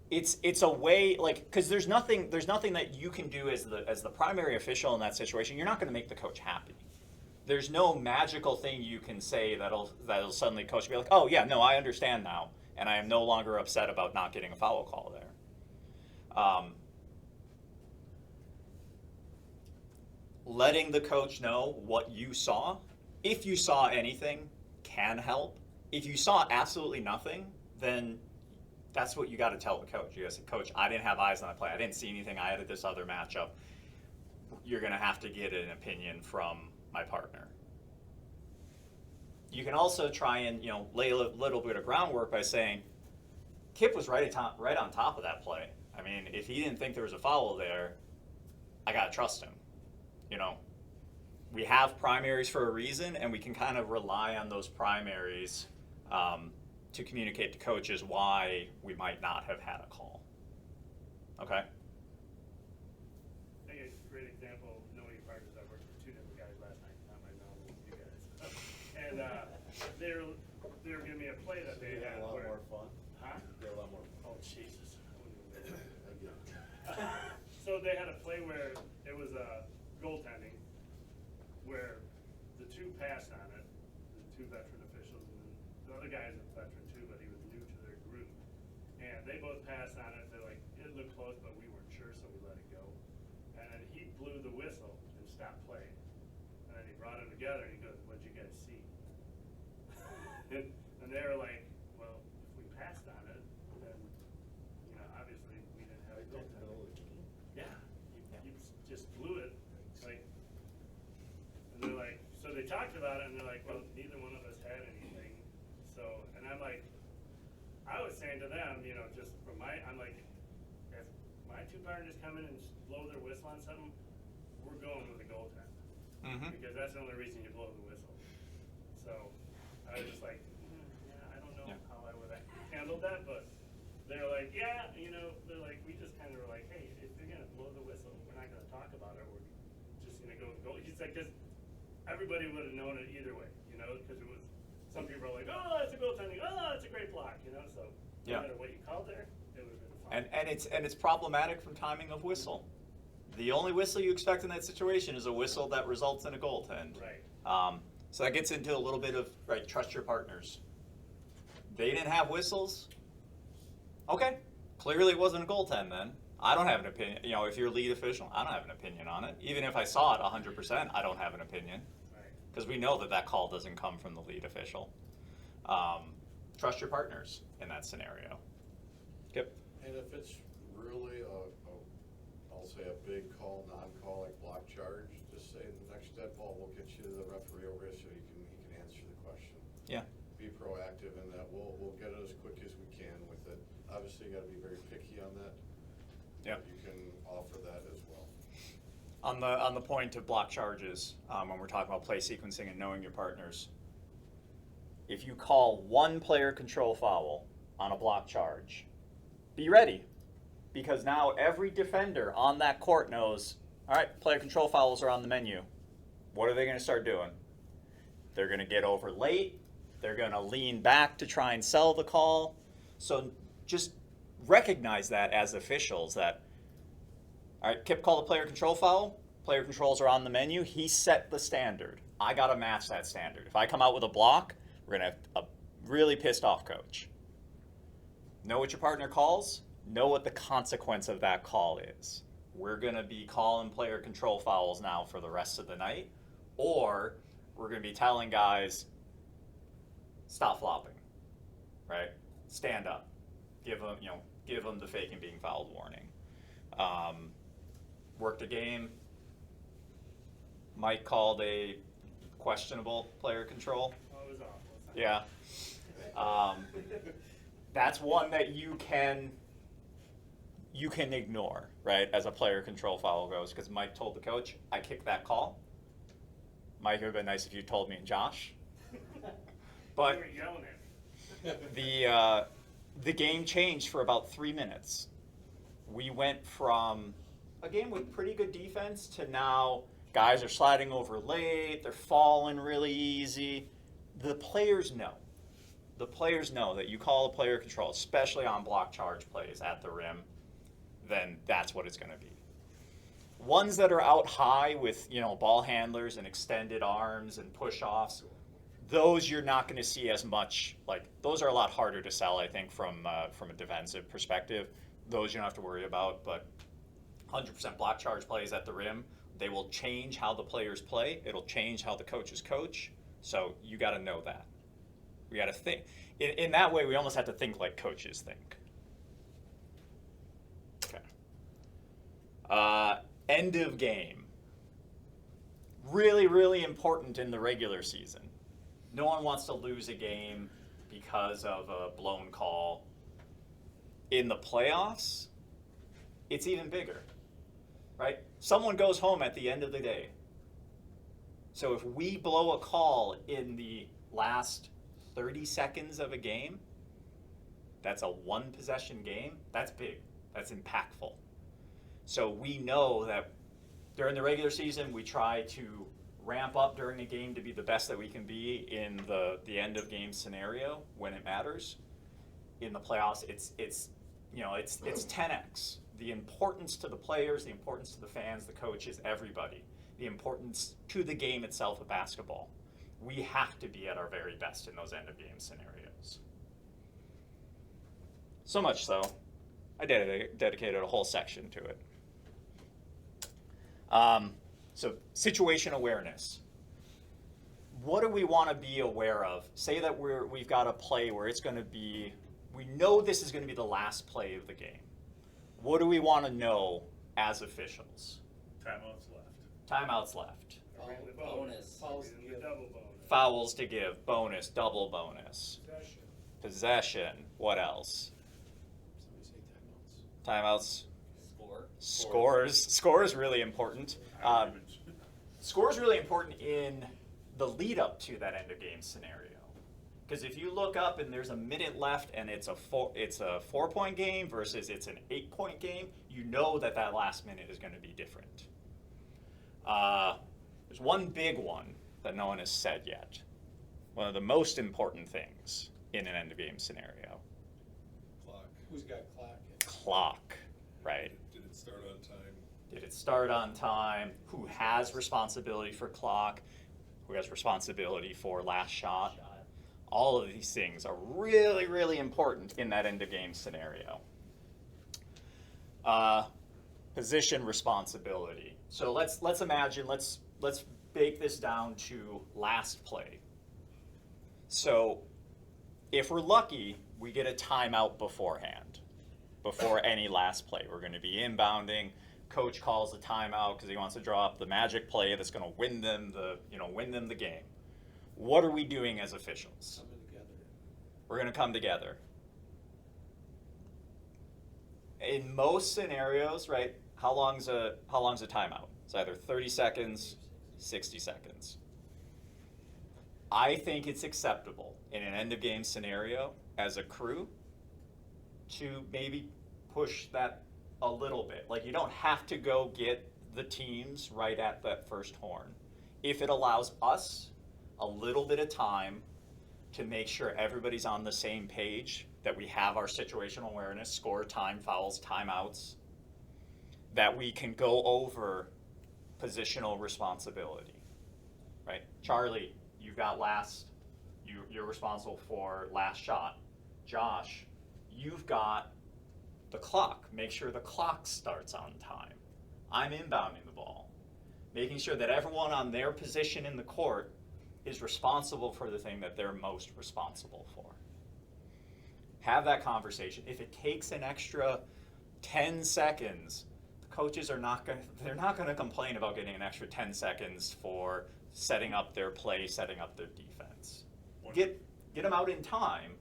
It's a way, like, because there's nothing that you can do as the primary official in that situation. You're not going to make the coach happy. There's no magical thing you can say that'll suddenly coach be like, oh yeah, no, I understand now, and I am no longer upset about not getting a foul call there. Letting the coach know what you saw, if you saw anything, can help. If you saw absolutely nothing, then that's what you got to tell the coach. You got to say, Coach, I didn't have eyes on the play. I didn't see anything. I had this other matchup. You're going to have to get an opinion from my partner. You can also try and lay a little bit of groundwork by saying, Kip was right on top of that play. I mean, if he didn't think there was a foul there, I got to trust him. We have primaries for a reason, and we can kind of rely on those primaries to communicate to coaches why we might not have had a call. Okay? I think a great example of knowing your partners. I worked with two different guys last night, not my mom, with you guys. And they were giving me a play that they had. A lot more fun. Huh? They're a lot more fun. Oh, Jesus. I wouldn't even go there. I get it. So they had a play where it was goaltending, other guy's a veteran too, but he was new to their group. And they both passed on it. They're like, it looked close, but we weren't sure, so we let it go. And then he blew the whistle and stopped playing. And then he brought them together and he goes, what'd you guys see? And they were like, well, if we passed on it, then, you know, obviously we didn't have a goaltender. Yeah, he just blew it. Like, and they're like, so they talked about it and they're like, well, neither one of us had anything. So, and I'm like, I was saying to them, you know, just from I'm like, if my two partners come in and blow their whistle on something, we're going with a goaltender. Mm-hmm. Because that's the only reason you blow the whistle. So, I was just like, yeah, I don't know Yeah. how I would have handled that, but they're like, yeah, you know, they're like, we just kind of were like, hey, if you're gonna blow the whistle, we're not gonna talk about it, we're just gonna go with the goal. He's like, cause everybody would have known it either way, you know, cause it was, some people are like, oh, it's a goaltending, oh, it's a great block, you know, so Yeah. no matter what you called there, it would have been fine. And it's problematic from timing of whistle. The only whistle you expect in that situation is a whistle that results in a goaltend. Right. So that gets into a little bit of, right, trust your partners. They didn't have whistles. Okay, clearly it wasn't a goaltend then. I don't have an opinion. You know, if you're lead official, I don't have an opinion on it. Even if I saw it 100%, I don't have an opinion. Right. Because we know that that call doesn't come from the lead official. Trust your partners in that scenario. Yep. And if it's really I'll say a big call, non-call, like block charge, just say the next dead ball, we'll get you the referee over here so he can answer the question. Yeah. Be proactive in that, we'll get it as quick as we can with it. Obviously, you gotta be very picky on that. Yeah. You can offer that as well. On the point of block charges, when we're talking about play sequencing and knowing your partners, if you call one player control foul on a block charge, be ready, because now every defender on that court knows, all right, player control fouls are on the menu. What are they going to start doing? They're going to get over late. They're going to lean back to try and sell the call. So just recognize that as officials that, all right, Kip called a player control foul. Player controls are on the menu. He set the standard. I got to match that standard. If I come out with a block, we're going to have a really pissed off coach. Know what your partner calls. Know what the consequence of that call is. We're going to be calling player control fouls now for the rest of the night, or we're going to be telling guys, stop flopping, right? Stand up. Give them the fake and being fouled warning. Worked a game. Mike called a questionable player control. Oh, it was awful. Yeah. That's one that you can ignore, right, as a player control foul goes, because Mike told the coach, I kicked that call. Mike, it would have been nice if you told me and Josh. But You were yelling at me. the game changed for about 3 minutes. We went from a game with pretty good defense to now guys are sliding over late, they're falling really easy. The players know. The players know that you call a player control, especially on block charge plays at the rim, then that's what it's going to be. Ones that are out high with, ball handlers and extended arms and push-offs, those you're not going to see as much. Like, those are a lot harder to sell, I think, from a defensive perspective. Those you don't have to worry about, but 100% block charge plays at the rim, they will change how the players play. It'll change how the coaches coach. So you got to know that. We got to think. In that way, we almost have to think like coaches think. Okay. End of game. Really, really important in the regular season. No one wants to lose a game because of a blown call. In the playoffs, it's even bigger, right? Someone goes home at the end of the day. So if we blow a call in the last 30 seconds of a game, that's a one-possession game. That's big. That's impactful. So we know that during the regular season, we try to ramp up during a game to be the best that we can be in the end of game scenario when it matters. In the playoffs, it's 10x. The importance to the players, the importance to the fans, the coaches, everybody. The importance to the game itself of basketball. We have to be at our very best in those end of game scenarios. So much so, I dedicated a whole section to it. So situation awareness. What do we want to be aware of? Say that we've got a play where it's going to be, we know this is going to be the last play of the game. What do we want to know as officials? Timeouts left. Timeouts left. Or in the Bonus. Fouls in the double bonus. Fouls to give, bonus, double bonus. Possession. Possession, what else? Somebody say timeouts. Timeouts. Score. Score is really important. Score is really important in the lead up to that end of game scenario. Because if you look up and there's a minute left and it's a 4-point game versus it's an 8-point game, you know that last minute is going to be different. There's one big one that no one has said yet. One of the most important things in an end of game scenario. Clock. Who's got clock? Clock, right? Did it start on time? Did it start on time? Who has responsibility for clock? Who has responsibility for last shot? All of these things are really, really important in that end of game scenario. Position responsibility. So let's imagine, let's bake this down to last play. So if we're lucky, we get a timeout beforehand, before any last play. We're going to be inbounding. Coach calls a timeout because he wants to draw up the magic play that's going to win them the game. What are we doing as officials? Coming together. We're going to come together. In most scenarios, right? How long's a timeout? It's either 30 seconds, 60 seconds. I think it's acceptable in an end of game scenario as a crew to maybe push that a little bit. Like, you don't have to go get the teams right at that first horn. If it allows us a little bit of time to make sure everybody's on the same page, that we have our situational awareness, score, time, fouls, timeouts, that we can go over positional responsibility, right? Charlie, you've got you're responsible for last shot. Josh, you've got the clock. Make sure the clock starts on time. I'm inbounding the ball. Making sure that everyone on their position in the court is responsible for the thing that they're most responsible for. Have that conversation. If it takes an extra 10 seconds, the coaches are not going to complain about getting an extra 10 seconds for setting up their play, setting up their defense. Get them out in time,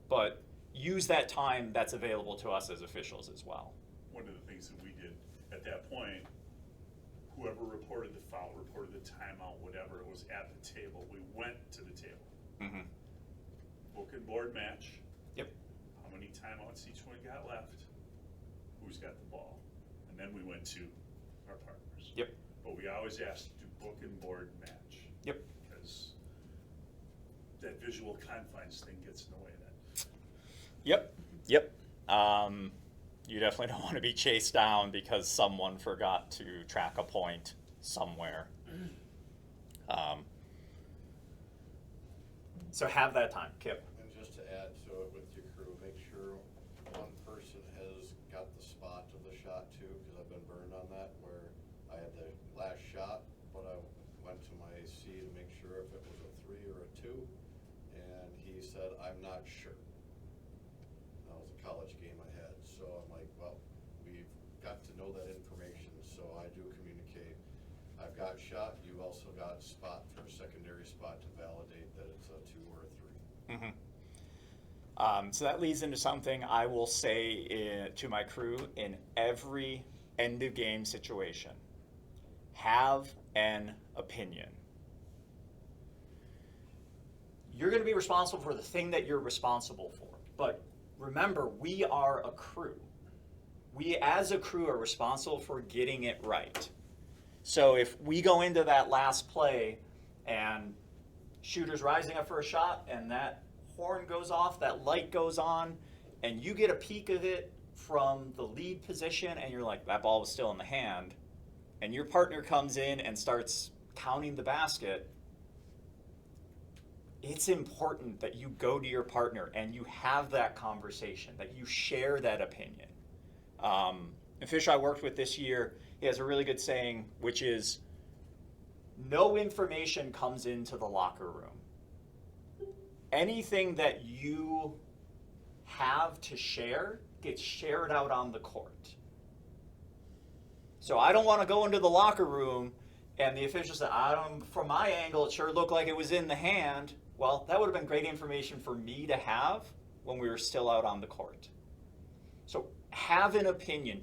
but use that time that's available to us as officials as well. One of the things that we did at that point, whoever reported the foul, reported the timeout, whatever, it was at the table. We went to the table. Mm-hmm. Book and board match. Yep. How many timeouts each one got left? Who's got the ball? And then we went to our partners. Yep. But we always asked to book and board match. Yep. Because that visual confines thing gets in the way of that. Yep. You definitely don't want to be chased down because someone forgot to track a point somewhere. So have that time, Kip. And just to add to it with your crew, make sure one person has got the spot of the shot too, because I've been burned on that, where I had the last shot, but I went to my C to make sure if it was a 3 or a 2, and he said, I'm not sure. That was a college game I had, so I'm like, well, we've got to know that information, so I do communicate. I've got shot, you also got spot for a secondary spot to validate that it's a 2 or a 3. Mm-hmm. So that leads into something I will say to my crew in every end of game situation. Have an opinion. You're going to be responsible for the thing that you're responsible for. But remember, we are a crew. We as a crew are responsible for getting it right. So if we go into that last play and shooter's rising up for a shot and that horn goes off, that light goes on, and you get a peek of it from the lead position and you're like, that ball was still in the hand, and your partner comes in and starts counting the basket, it's important that you go to your partner and you have that conversation, that you share that opinion. A fish I worked with this year, he has a really good saying, which is, no information comes into the locker room. Anything that you have to share gets shared out on the court. So I don't want to go into the locker room and the official said, from my angle, it sure looked like it was in the hand. Well, that would have been great information for me to have when we were still out on the court. So have an opinion.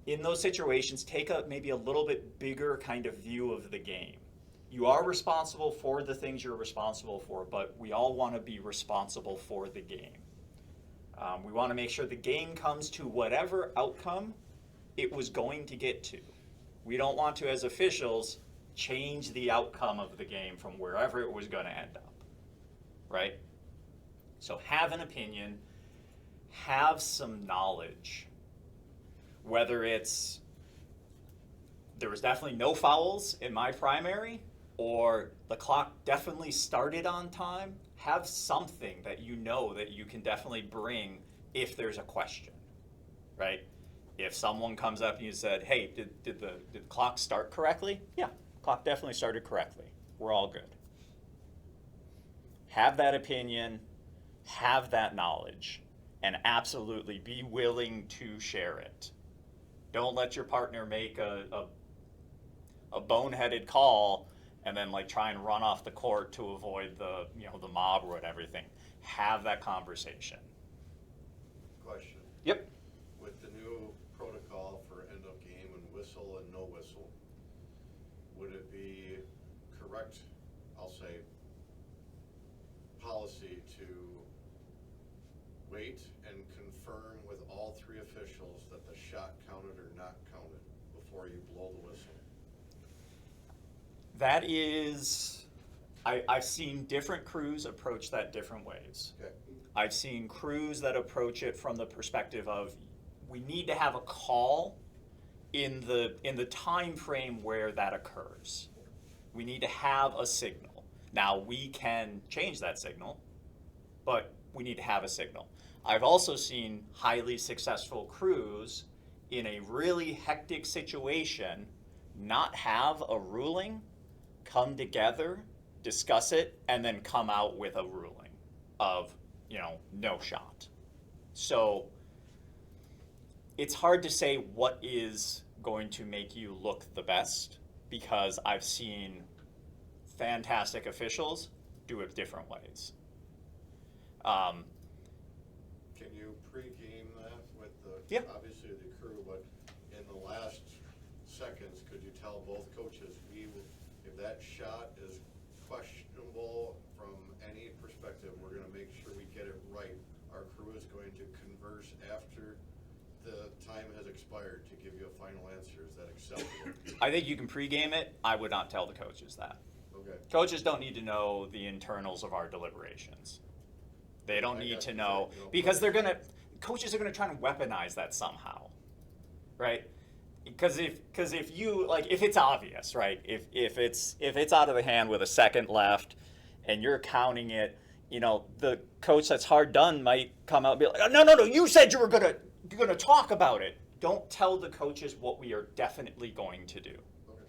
In those situations, take maybe a little bit bigger kind of view of the game. You are responsible for the things you're responsible for, but we all want to be responsible for the game. We want to make sure the game comes to whatever outcome it was going to get to. We don't want to, as officials, change the outcome of the game from wherever it was going to end up, right? So have an opinion, have some knowledge, whether it's there was definitely no fouls in my primary or the clock definitely started on time. Have something that you know that you can definitely bring if there's a question, right? If someone comes up and you said, hey, did the clock start correctly? Yeah, clock definitely started correctly. We're all good. Have that opinion, have that knowledge, and absolutely be willing to share it. Don't let your partner make a boneheaded call and then like try and run off the court to avoid the mob or everything. Have that conversation. Question. Yep. With the new protocol for end of game and whistle and no whistle, would it be correct, I'll say, policy to wait and confirm with all three officials that the shot counted or not counted before you blow the whistle? That is, I've seen different crews approach that different ways. Okay. I've seen crews that approach it from the perspective of we need to have a call in the time frame where that occurs. We need to have a signal. Now we can change that signal, but we need to have a signal. I've also seen highly successful crews in a really hectic situation not have a ruling, come together, discuss it, and then come out with a ruling of, no shot. So it's hard to say what is going to make you look the best because I've seen fantastic officials do it different ways. Can you pre-game that with obviously the crew, but in the last seconds, could you tell both coaches, if that shot is questionable from any perspective, we're going to make sure we get it right. Our crew is going to converse after the time has expired to give you a final answer. Is that acceptable? I think you can pregame it. I would not tell the coaches that. Okay. Coaches don't need to know the internals of our deliberations. They don't need to know because coaches are gonna try and weaponize that somehow, right? Because if it's obvious, right? If it's out of the hand with a second left, and you're counting it, the coach that's hard done might come out and be like, no, you said you're gonna talk about it. Don't tell the coaches what we are definitely going to do. Okay.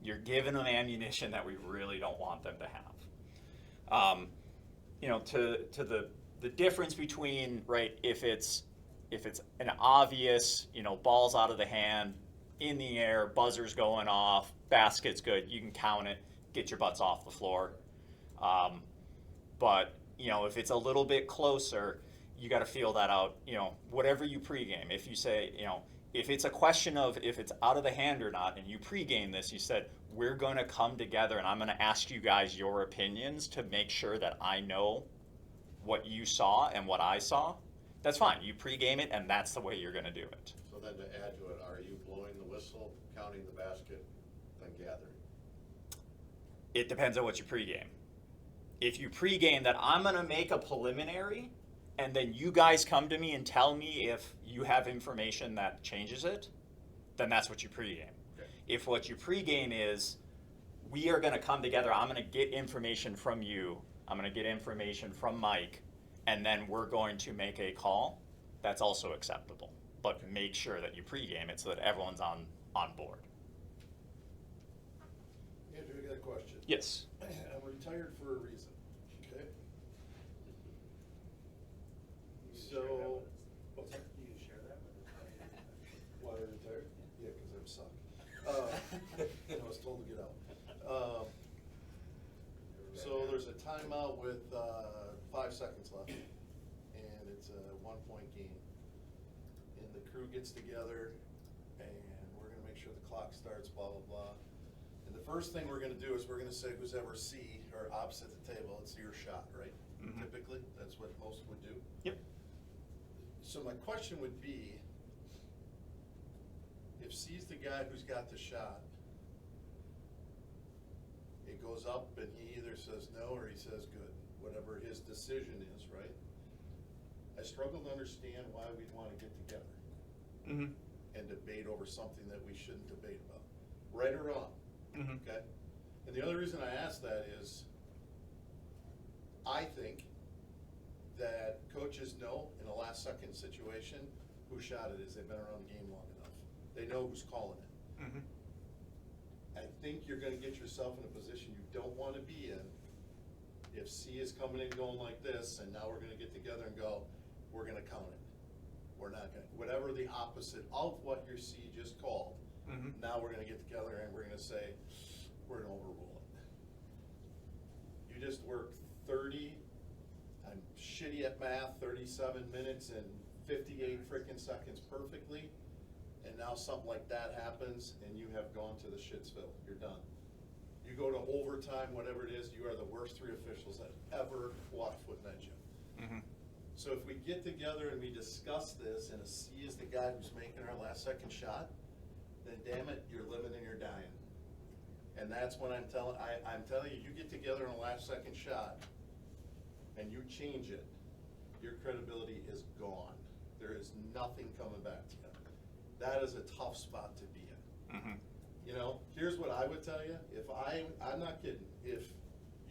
You're giving them ammunition that we really don't want them to have. To the difference between, right, if it's an obvious, ball's out of the hand, in the air, buzzer's going off, basket's good, you can count it, get your butts off the floor. But if it's a little bit closer, you got to feel that out. Whatever you pregame. If you say, if it's a question of if it's out of the hand or not, and you pregame this, you said, we're going to come together and I'm going to ask you guys your opinions to make sure that I know what you saw and what I saw. That's fine. You pregame it, and that's the way you're going to do it. So then to add to it, are you blowing the whistle, counting the basket, then gathering? It depends on what you pregame. If you pregame that I'm going to make a preliminary, and then you guys come to me and tell me if you have information that changes it, then that's what you pregame. Okay. If what you pregame is, we are gonna come together, I'm gonna get information from you, I'm gonna get information from Mike, and then we're going to make a call, that's also acceptable. But make sure that you pregame it so that everyone's on board. Andrew, I got a question. Yes. I'm retired for a reason, okay? So, what's that? You can share that with us. Why I retired? Yeah, because I'm suck. And I was told to get out. So there's a timeout with 5 seconds left, and it's a 1-point game. And the crew gets together, and we're gonna make sure the clock starts, blah, blah, blah. And the first thing we're gonna do is we're gonna say who's ever C or opposite the table, it's your shot, right? Mhm. Typically, that's what most would do. Yep. So my question would be, if C's the guy who's got the shot, it goes up and he either says no or he says good, whatever his decision is, right? I struggle to understand why we'd wanna get together Mm-hmm. and debate over something that we shouldn't debate about, right or wrong, Mm-hmm. okay? And the other reason I ask that is, I think that coaches know in a last second situation whose shot it is, they've been around the game long enough. They know who's calling it. Mm-hmm. I think you're gonna get yourself in a position you don't wanna be in if C is coming in going like this, and now we're gonna get together and go, we're gonna count it. We're not gonna, whatever the opposite of what your C just called, Mm-hmm. now we're gonna get together and we're gonna say, we're gonna overrule it. You just worked 30, I'm shitty at math, 37 minutes and 58 frickin' seconds perfectly, and now something like that happens and you have gone to the shitsville, you're done. You go to overtime, whatever it is, you are the worst 3 officials that ever walked foot in that gym. Mm-hmm. So if we get together and we discuss this, and a C is the guy who's making our last second shot, then damn it, you're living and you're dying. And that's when I'm telling you, you get together on a last second shot, and you change it, your credibility is gone. There is nothing coming back to you. That is a tough spot to be in. Mm-hmm. You know, here's what I would tell you, I'm not kidding, if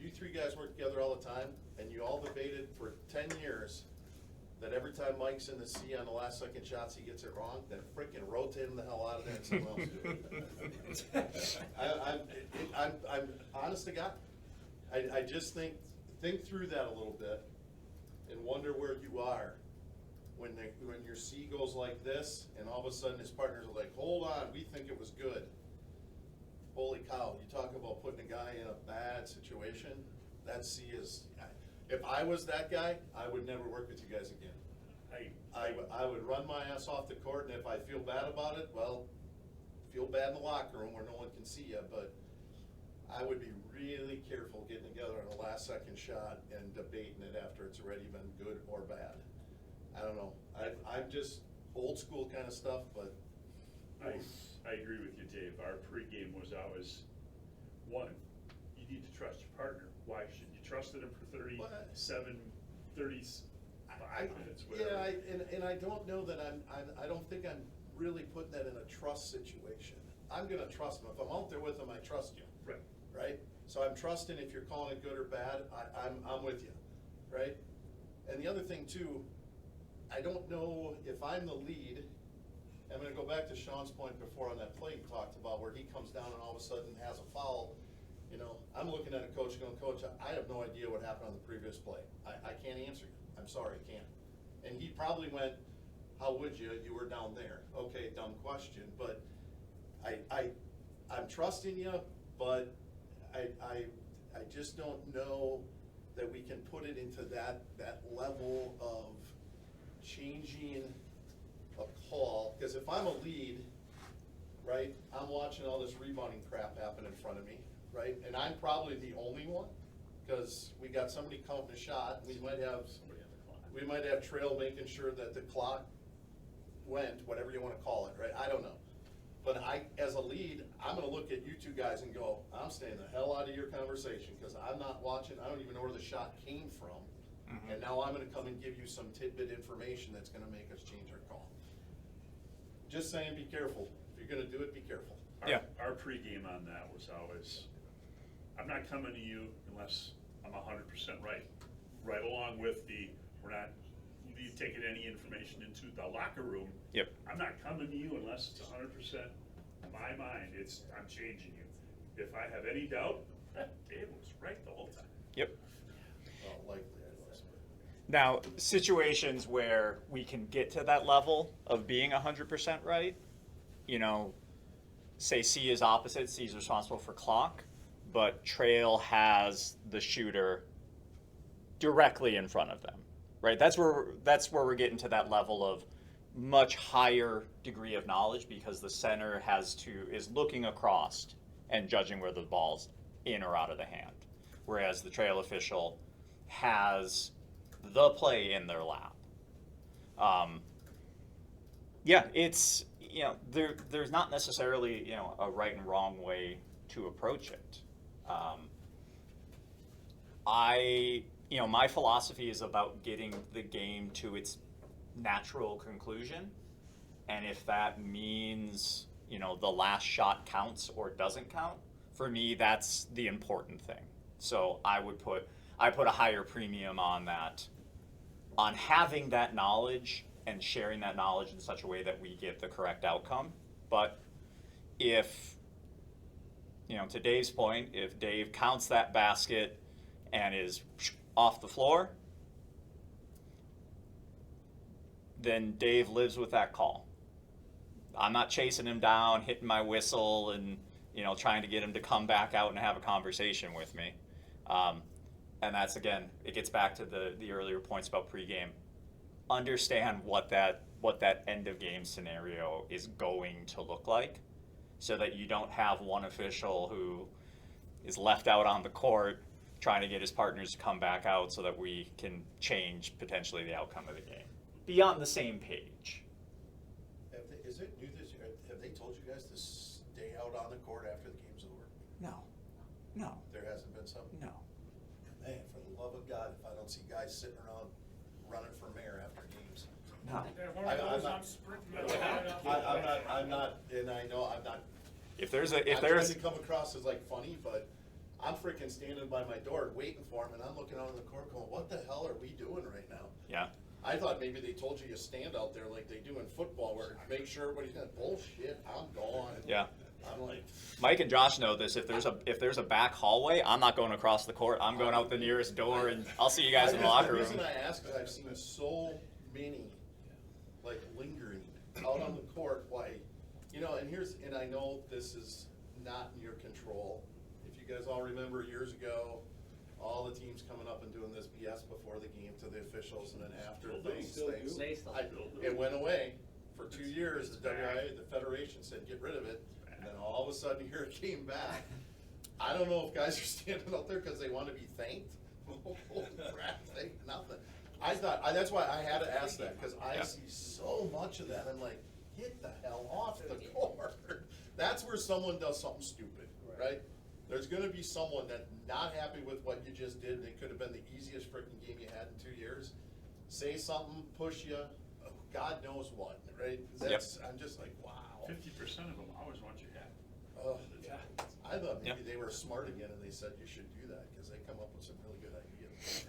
you 3 guys work together all the time, and you all debated for 10 years, that every time Mike's in the C on the last second shots, he gets it wrong, then frickin' rotate him the hell out of there and someone else do it. I'm honest to God, I just think through that a little bit and wonder where you are when your C goes like this and all of a sudden his partners are like, hold on, we think it was good. Holy cow, you talk about putting a guy in a bad situation, that C is, if I was that guy, I would never work with you guys again. I would run my ass off the court, and if I feel bad about it, well, feel bad in the locker room where no one can see you, but I would be really careful getting together on a last second shot and debating it after it's already been good or bad. I don't know, I'm just old school kind of stuff, but. I agree with you, Dave. Our pregame was always, 1, you need to trust your partner. Why should you trust him for 35 minutes, whatever? Yeah, and I don't know that I don't think I'm really putting that in a trust situation. I'm gonna trust him. If I'm out there with him, I trust you. Right. Right? So I'm trusting if you're calling it good or bad, I'm with you, right? And the other thing too, I don't know if I'm the lead. I'm gonna go back to Sean's point before on that play he talked about where he comes down and all of a sudden has a foul. You know, I'm looking at a coach going, Coach, I have no idea what happened on the previous play. I can't answer you. I'm sorry, I can't. And he probably went, how would you? You were down there. Okay, dumb question, but I'm trusting you, but I just don't know that we can put it into that level of changing a call, because if I'm a lead, right, I'm watching all this rebounding crap happen in front of me, right, and I'm probably the only one, because we got somebody counting a shot, we might have Trail making sure that the clock went, whatever you wanna call it, right, I don't know. But as a lead, I'm gonna look at you 2 guys and go, I'm staying the hell out of your conversation, because I'm not watching, I don't even know where the shot came from. Mhm. And now I'm gonna come and give you some tidbit information that's gonna make us change our call. Just saying, be careful. If you're gonna do it, be careful. Yeah. Our pregame on that was always, I'm not coming to you unless I'm 100% right. Right along with we're not taking any information into the locker room. Yep. I'm not coming to you unless it's 100% my mind. I'm changing you. If I have any doubt, Dave was right the whole time. Yep. Well, likely I was, but. Now, situations where we can get to that level of being 100% right, you know, say C is opposite, C is responsible for clock, but Trail has the shooter directly in front of them, right? That's where we're getting to that level of much higher degree of knowledge, because the center is looking across and judging where the ball's in or out of the hand, whereas the Trail official has the play in their lap. Yeah, it's, you know, there's not necessarily, you know, a right and wrong way to approach it. You know, my philosophy is about getting the game to its natural conclusion, and if that means, you know, the last shot counts or doesn't count, for me that's the important thing. So I put a higher premium on that, on having that knowledge and sharing that knowledge in such a way that we get the correct outcome. But if, you know, to Dave's point, if Dave counts that basket and is off the floor, then Dave lives with that call. I'm not chasing him down, hitting my whistle, and, you know, trying to get him to come back out and have a conversation with me. And that's, again, it gets back to the earlier points about pregame. Understand what that end of game scenario is going to look like, so that you don't have one official who is left out on the court trying to get his partners to come back out so that we can change potentially the outcome of the game. Be on the same page. Is it new this year? Have they told you guys to stay out on the court after the game's over? No. There hasn't been some? No. Man, for the love of God, if I don't see guys sitting around running for mayor after games. No. And one I'm of those, not- I'm sprinting right off. I'm not, and I know I'm not. If there's I'm trying to come across as like funny, but I'm freaking standing by my door waiting for him, and I'm looking out on the court going, what the hell are we doing right now? Yeah. I thought maybe they told you to stand out there like they do in football, where make sure everybody's gonna bullshit. I'm gone. Yeah. I'm like, Mike and Josh know this. If there's a back hallway, I'm not going across the court. I'm going out the nearest door, and I'll see you guys in the locker room. The reason I ask is I've seen so many, like, lingering out on the court. Why, you know, and I know this is not in your control. If you guys all remember years ago, all the teams coming up and doing this BS before the game to the officials, and then after things. It went away for 2 years. The WIA, the federation said get rid of it, and then all of a sudden here it came back. I don't know if guys are standing out there because they want to be thanked. Holy crap, thank nothing. I thought that's why I had to ask that, because I see so much of that. I'm like, get the hell off the court. That's where someone does something stupid, right? There's gonna be someone that's not happy with what you just did, and it could have been the easiest freaking game you had in 2 years. Say something, push you, God knows what, right? I'm just like, wow. 50% of them always want your hat. Oh, I thought maybe they were smart again and they said you should do that, because they come up with some really good ideas.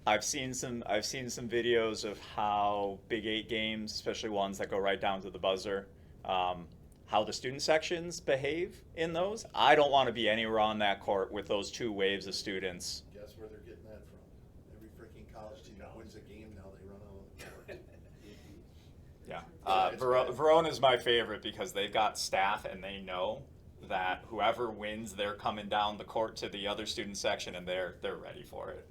I've seen some videos of how Big 8 games, especially ones that go right down to the buzzer, how the student sections behave in those. I don't want to be anywhere on that court with those 2 waves of students. Guess where they're getting that from? Every freaking college team that wins a game now, they run out on the court. Yeah, Verona's my favorite because they've got staff and they know that whoever wins, they're coming down the court to the other student section and they're ready for it.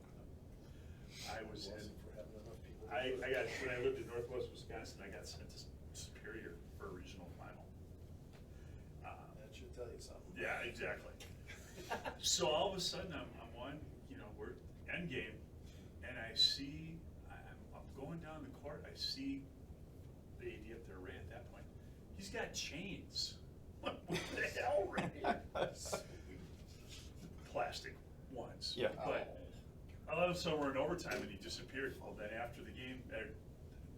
I was in, For having enough people. when I lived in Northwest Wisconsin, I got sent to Superior for a regional final. That should tell you something. Yeah, exactly. So all of a sudden, I'm we're end game, and I see, I'm going down the court, I see the AD up there, Ray, at that point. He's got chains. What the hell, Ray? Plastic ones. Yeah. But all of a sudden, we're in overtime, and he disappeared. Well, then after the game,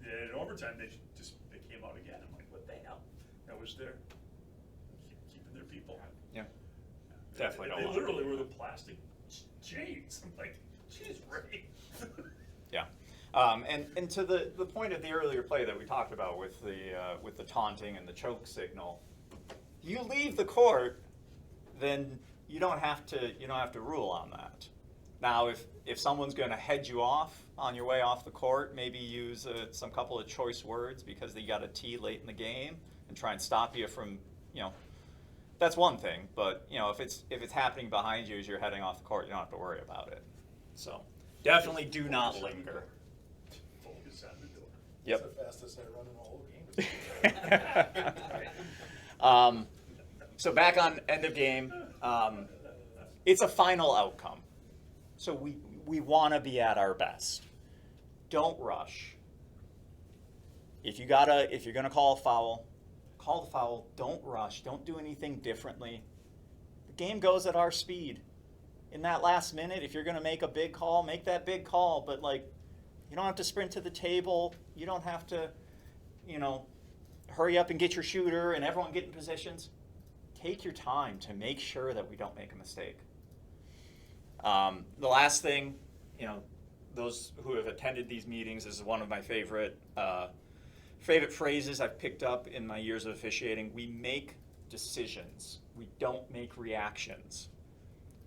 in overtime, they came out again. I'm like, what the hell? That was keeping their people. Yeah. Definitely don't They want to literally do were the that. plastic chains. I'm like, geez, Ray. Yeah. And to the point of the earlier play that we talked about with the taunting and the choke signal, you leave the court, then you don't have to rule on that. Now, if someone's going to head you off on your way off the court, maybe use some couple of choice words because they got a tee late in the game and try and stop you from, that's one thing. But if it's happening behind you as you're heading off the court, you don't have to worry about it. So definitely do not linger. Focus on the door. Yep. That's the fastest I run in the whole game. So back on end of game, it's a final outcome. So we want to be at our best. Don't rush. If you're gonna call a foul, call the foul. Don't rush. Don't do anything differently. The game goes at our speed. In that last minute, if you're gonna make a big call, make that big call. But you don't have to sprint to the table. You don't have to, hurry up and get your shooter and everyone get in positions. Take your time to make sure that we don't make a mistake. The last thing, those who have attended these meetings, this is one of my favorite phrases I've picked up in my years of officiating. We make decisions. We don't make reactions.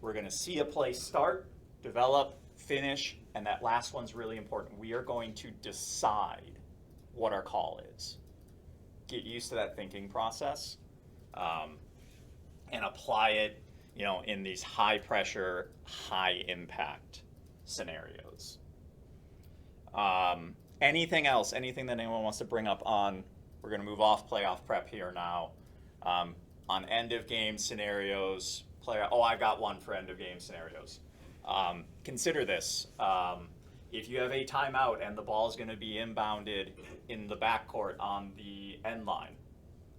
We're going to see a play start, develop, finish, and that last one's really important. We are going to decide what our call is. Get used to that thinking process, and apply it, in these high pressure, high impact scenarios. Anything else? Anything that anyone wants to bring up on? We're going to move off playoff prep here now. On end of game scenarios, I've got one for end of game scenarios. Consider this. If you have a timeout and the ball is going to be inbounded in the backcourt on the end line,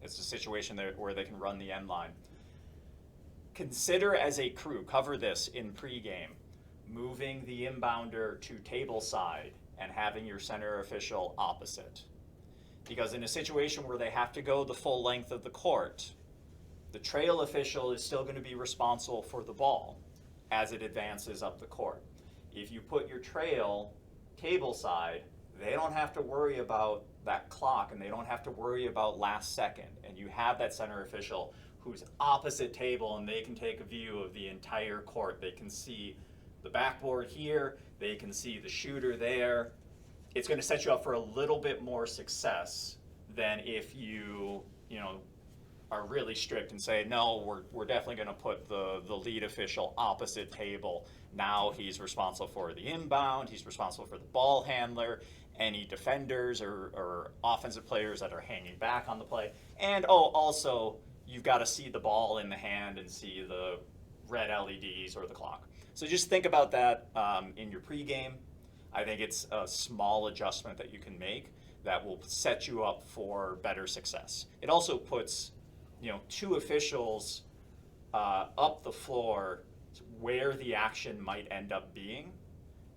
it's a situation where they can run the end line. Consider as a crew, cover this in pregame, moving the inbounder to table side and having your center official opposite. Because in a situation where they have to go the full length of the court, the trail official is still going to be responsible for the ball as it advances up the court. If you put your trail table side, they don't have to worry about that clock and they don't have to worry about last second. And you have that center official who's opposite table and they can take a view of the entire court. They can see the backboard here, they can see the shooter there. It's going to set you up for a little bit more success than if you are really strict and say, no, we're definitely going to put the lead official opposite table. Now he's responsible for the inbound, he's responsible for the ball handler, any defenders or offensive players that are hanging back on the play. And also, you've got to see the ball in the hand and see the red LEDs or the clock. So just think about that in your pregame. I think it's a small adjustment that you can make that will set you up for better success. It also puts two officials up the floor where the action might end up being.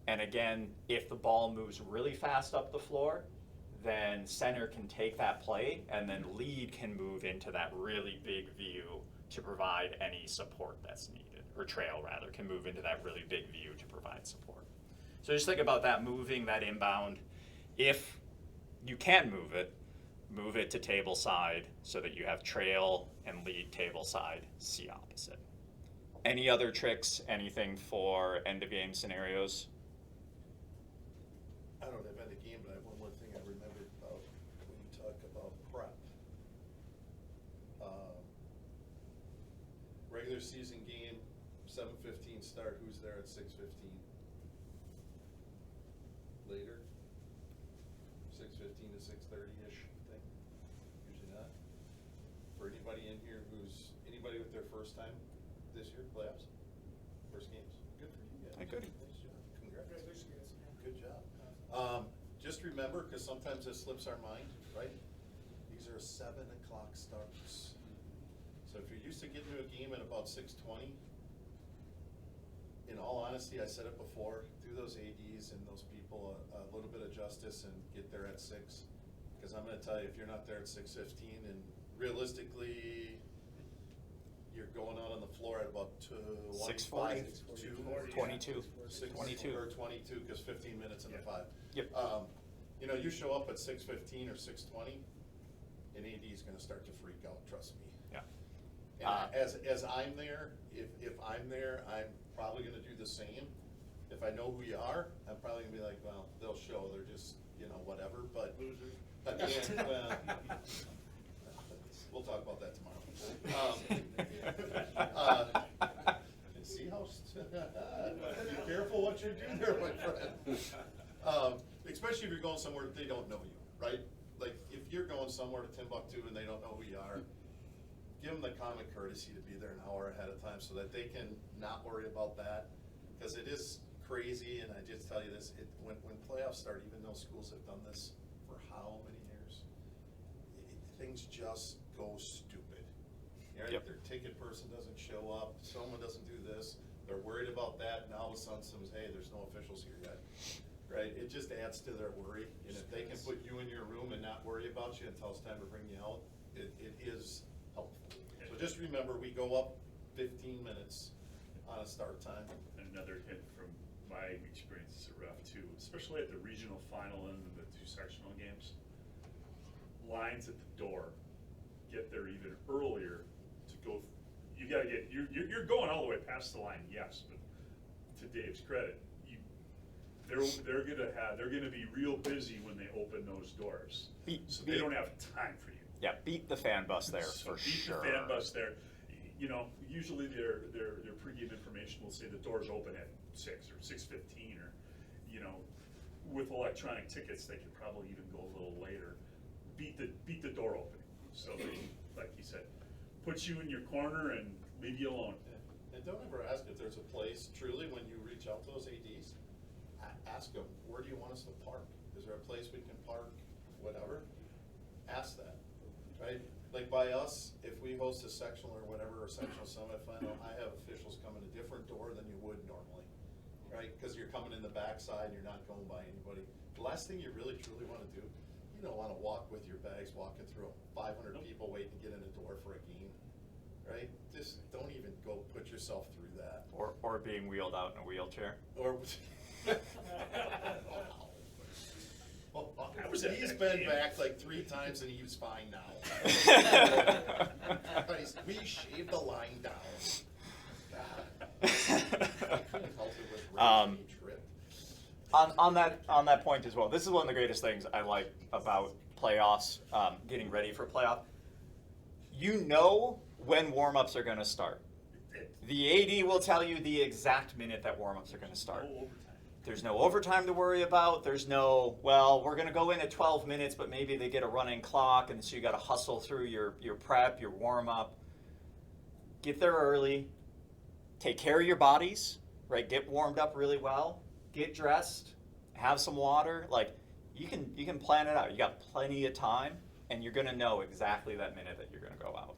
And again, if the ball moves really fast up the floor, then center can take that play and then lead can move into that really big view to provide any support that's needed, or trail rather can move into that really big view to provide support. So just think about that, moving that inbound. If you can move it to table side so that you have trail and lead table side, see opposite. Any other tricks, anything for end of game scenarios? I don't have end of game, but I have one more thing I remembered about when you talk about prep. Regular season game, 7:15 start, who's there at 6:15? Later? 6:15 to 6:30-ish thing? Usually not. For anybody in here anybody with their first time this year, playoffs? First games? Good for you guys. Good. Nice job. Congrats. Congratulations, guys. Good job. Just remember, because sometimes this slips our mind, right? These are 7 o'clock starts. So if you're used to getting to a game at about 6:20, in all honesty, I said it before, do those ADs and those people a little bit of justice and get there at 6. Because I'm going to tell you, if you're not there at 6:15, and realistically, going out on the floor at about 6:40. 22. 22. Or 22, because 15 minutes in the Yeah. 5. Yep. You know, you show up at 6:15 or 6:20, and AD's gonna start to freak out, trust me. Yeah. And as I'm there, if I'm there, I'm probably gonna do the same. If I know who you are, I'm probably gonna be like, well, they'll show, they're just, you know, whatever, but Losers. at the end, well, we'll talk about that tomorrow. See how, be careful what you do there, my friend. Especially if you're going somewhere that they don't know you, right? Like, if you're going somewhere to Timbuktu and they don't know who you are, give them the common courtesy to be there an hour ahead of time so that they can not worry about that. Because it is crazy, and I just tell you this, when playoffs start, even though schools have done this for how many years, things just go stupid. Right? Yep. Their ticket person doesn't show up, someone doesn't do this, they're worried about that, and all of a sudden someone says, hey, there's no officials here yet. Right? It just adds to their worry, and if they can put you in your room and not worry about you until it's time to bring you out, it is helpful. So just remember, we go up 15 minutes on a start time. Another hint from my experience as a ref too, especially at the regional final and the 2 sectional games. Lines at the door, get there even earlier to go. You gotta get, you're going all the way past the line, yes, but to Dave's credit, they're gonna be real busy when they open those doors. So they don't have time for you. Yeah, beat the fan bus there So for sure. Beat the fan bus there. You know, usually their pregame information will say the doors open at 6 or 6:15, or, you know, with electronic tickets, they could probably even go a little later. Beat the door opening. So they, like you said, put you in your corner and leave you alone. And don't ever ask if there's a place, truly, when you reach out to those ADs, ask them, where do you want us to park? Is there a place we can park, whatever? Ask that, right? Like by us, if we host a sectional or whatever, or sectional semifinal, I have officials come in a different door than you would normally, right? Because you're coming in the backside and you're not going by anybody. The last thing you really truly want to do, you don't want to walk with your bags walking through 500 people waiting to get in a door for a game, right? Just don't even go put yourself through that. Or being wheeled out in a wheelchair. Or he's been back like 3 times and he's fine now. We shaved the line down. God. On that point as well, this is one of the greatest things I like about playoffs, getting ready for playoff. You know when warm-ups are going to start. The AD will tell you the exact minute that warm-ups are going to start. No overtime. There's no overtime to worry about. There's no, well, we're going to go in at 12 minutes, but maybe they get a running clock, and so you got to hustle through your prep, your warm-up. Get there early. Take care of your bodies, right? Get warmed up really well. Get dressed. Have some water. Like, you can plan it out. You got plenty of time, and you're going to know exactly that minute that you're going to go out.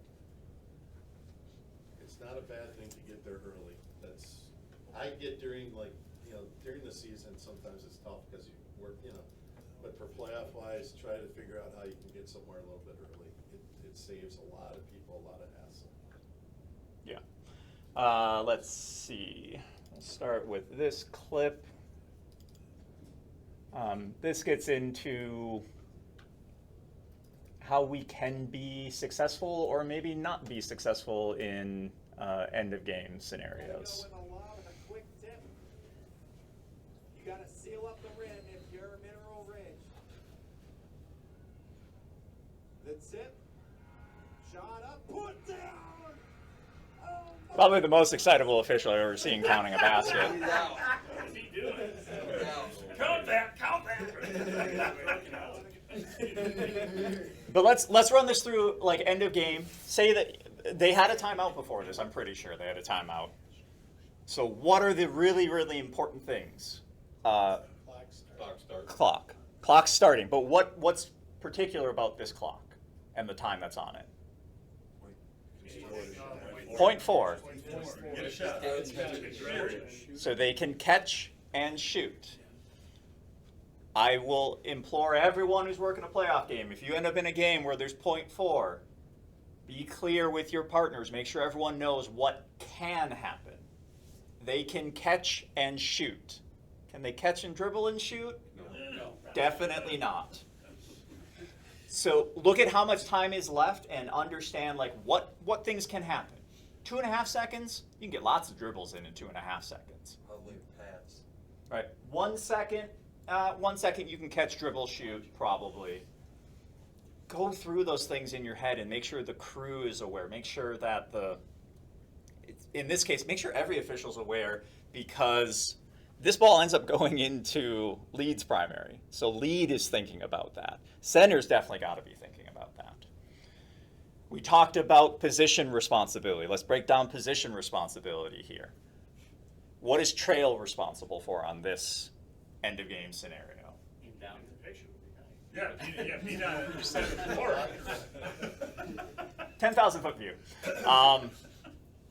It's not a bad thing to get there early. I get during during the season, sometimes it's tough because you work, but for playoff wise, try to figure out how you can get somewhere a little bit early. It saves a lot of people a lot of hassle. Yeah. Let's see. We'll start with this clip. This gets into how we can be successful or maybe not be successful in end of game scenarios. With a lot of a quick tip, you gotta seal up the rim if you're a mineral ridge. The tip, shot up, put down. Oh, Probably the most excitable official I've ever seen counting a basket. What is he doing? Count that, count that. But let's run this through like end of game. Say that they had a timeout before this. I'm pretty sure they had a timeout. So what are the really, really important things? Clock. Clock's starting. But what's particular about this clock and the time that's on it? 0.4. Get a shot. So they can catch and shoot. I will implore everyone who's working a playoff game, if you end up in a game where there's 0.4, Be clear with your partners. Make sure everyone knows what can happen. They can catch and shoot. Can they catch and dribble and shoot? No. Definitely not. So look at how much time is left and understand like what things can happen. 2.5 seconds, you can get lots of dribbles in 2.5 seconds. I'll leave pads. Right. 1 second, 1 second you can catch, dribble, shoot, probably. Go through those things in your head and make sure the crew is aware. Make sure that in this case, make sure every official's aware, because this ball ends up going into Lead's primary. So Lead is thinking about that. Center's definitely got to be thinking about that. We talked about position responsibility. Let's break down position responsibility here. What is Trail responsible for on this end of game scenario? Down the picture would be nice. Yeah, be down, you said it before. 10,000 foot view.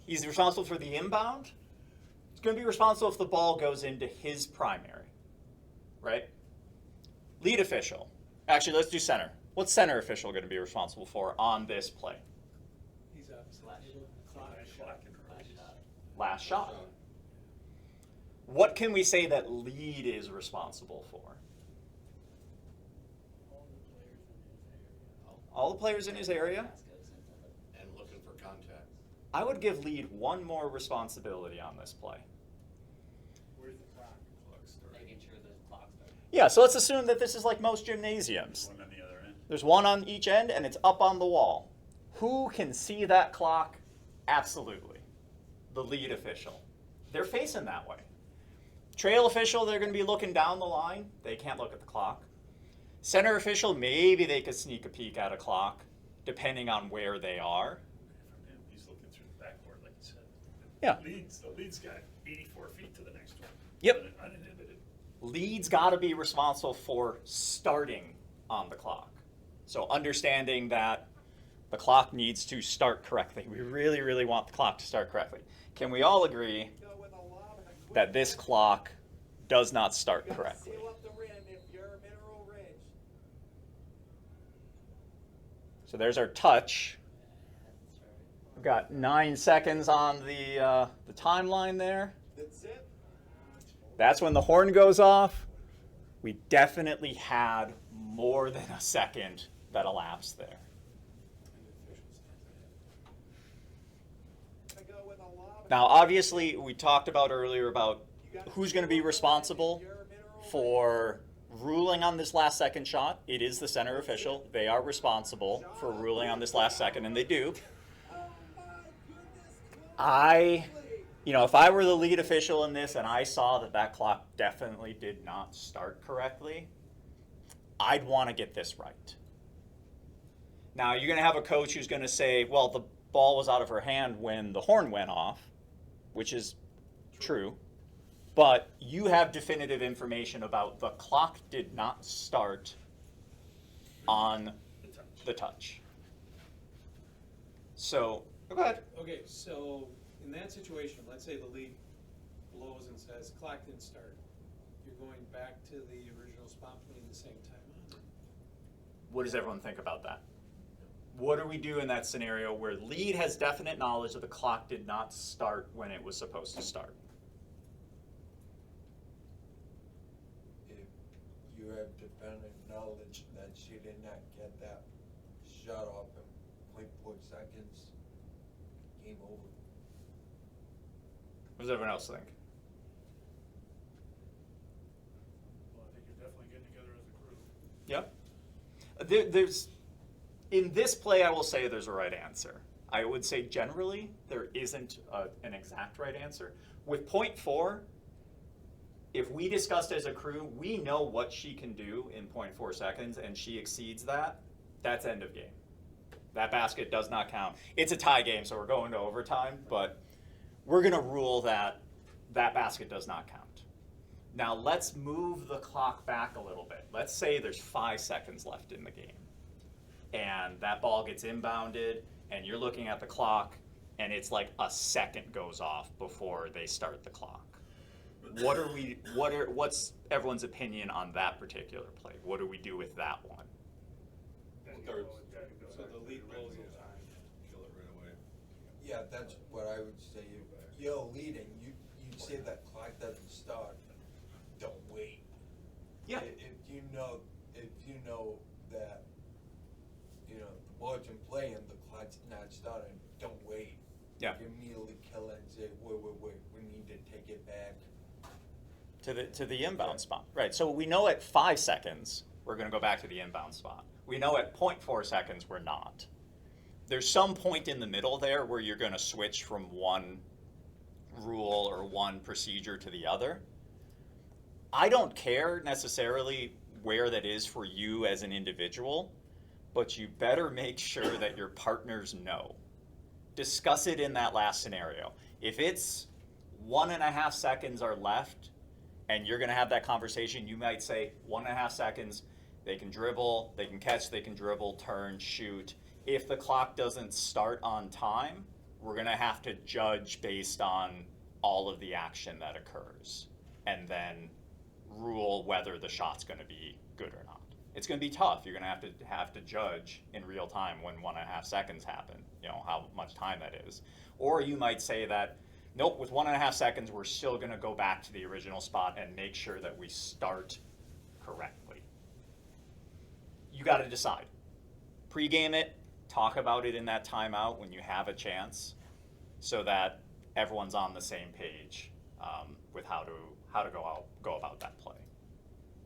He's responsible for the inbound. He's going to be responsible if the ball goes into his primary, right? Lead official. Actually, let's do center. What's center official going to be responsible for on this play? He's up. Last shot. What can we say that Lead is responsible for? All the players in his area. And looking for contact. I would give Lead one more responsibility on this play. Where's the clock? Making sure the clock starts. Yeah, so let's assume that this is like most gymnasiums. One on the other end. There's one on each end and it's up on the wall. Who can see that clock? Absolutely. The lead official. They're facing that way. Trail official, they're going to be looking down the line. They can't look at the clock. Center official, maybe they could sneak a peek at a clock, depending on where they are. From him, he's looking through the backboard, like you said. Yeah. The lead's got 84 feet to the next one. Yep. Uninhibited. Lead's got to be responsible for starting on the clock. So understanding that the clock needs to start correctly. We really, really want the clock to start correctly. Can we all agree that this clock does not start correctly? Seal up the rim if you're Mineral Ridge. So there's our touch. We've got 9 seconds on the timeline there. That's it. That's when the horn goes off. We definitely had more than a second that elapsed there. Now, obviously, we talked about earlier about who's going to be responsible for ruling on this last second shot. It is the center official. They are responsible for ruling on this last second, and they do. If I were the lead official in this and I saw that that clock definitely did not start correctly, I'd want to get this right. Now, you're going to have a coach who's going to say, well, the ball was out of her hand when the horn went off, which is true, but you have definitive information about the clock did not start on the touch. So, go ahead. Okay, so in that situation, let's say the lead blows and says clock didn't start. You're going back to the original spot, putting the same time on. What does everyone think about that? What do we do in that scenario where lead has definite knowledge that the clock did not start when it was supposed to start? If you have definitive knowledge that she did not get that shot off in 0.4 seconds, game over. What does everyone else think? Well, I think you're definitely getting together as a crew. Yep. There's in this play, I will say there's a right answer. I would say generally there isn't an exact right answer. With 0.4, if we discussed as a crew, we know what she can do in 0.4 seconds and she exceeds that, that's end of game. That basket does not count. It's a tie game, so we're going to overtime, but we're going to rule that that basket does not count. Now let's move the clock back a little bit. Let's say there's 5 seconds left in the game. And that ball gets inbounded, and you're looking at the clock, and it's like a second goes off before they start the clock. What's everyone's opinion on that particular play? What do we do with that one? Then Third. go, So the lead blows it. that's what I would say. If you're leading, you say that clock doesn't start, don't wait. Yeah. If you know that, the board's in play and the clock's not starting, don't wait. Yeah. Immediately kill it and say, wait, we need to take it back. To the inbound spot, right? So we know at 5 seconds we're going to go back to the inbound spot. We know at 0.4 seconds we're not. There's some point in the middle there where you're going to switch from one rule or one procedure to the other. I don't care necessarily where that is for you as an individual, but you better make sure that your partners know. Discuss it in that last scenario. If it's 1.5 seconds are left and you're going to have that conversation, you might say 1.5 seconds, they can dribble, they can catch, they can dribble, turn, shoot. If the clock doesn't start on time, we're going to have to judge based on all of the action that occurs and then rule whether the shot's going to be good or not. It's going to be tough. You're going to have to judge in real time when 1.5 seconds happen, how much time that is. Or you might say that, nope, with 1.5 seconds, we're still going to go back to the original spot and make sure that we start correctly. You got to decide. Pre-game it, talk about it in that timeout when you have a chance so that everyone's on the same page with how to go about that play.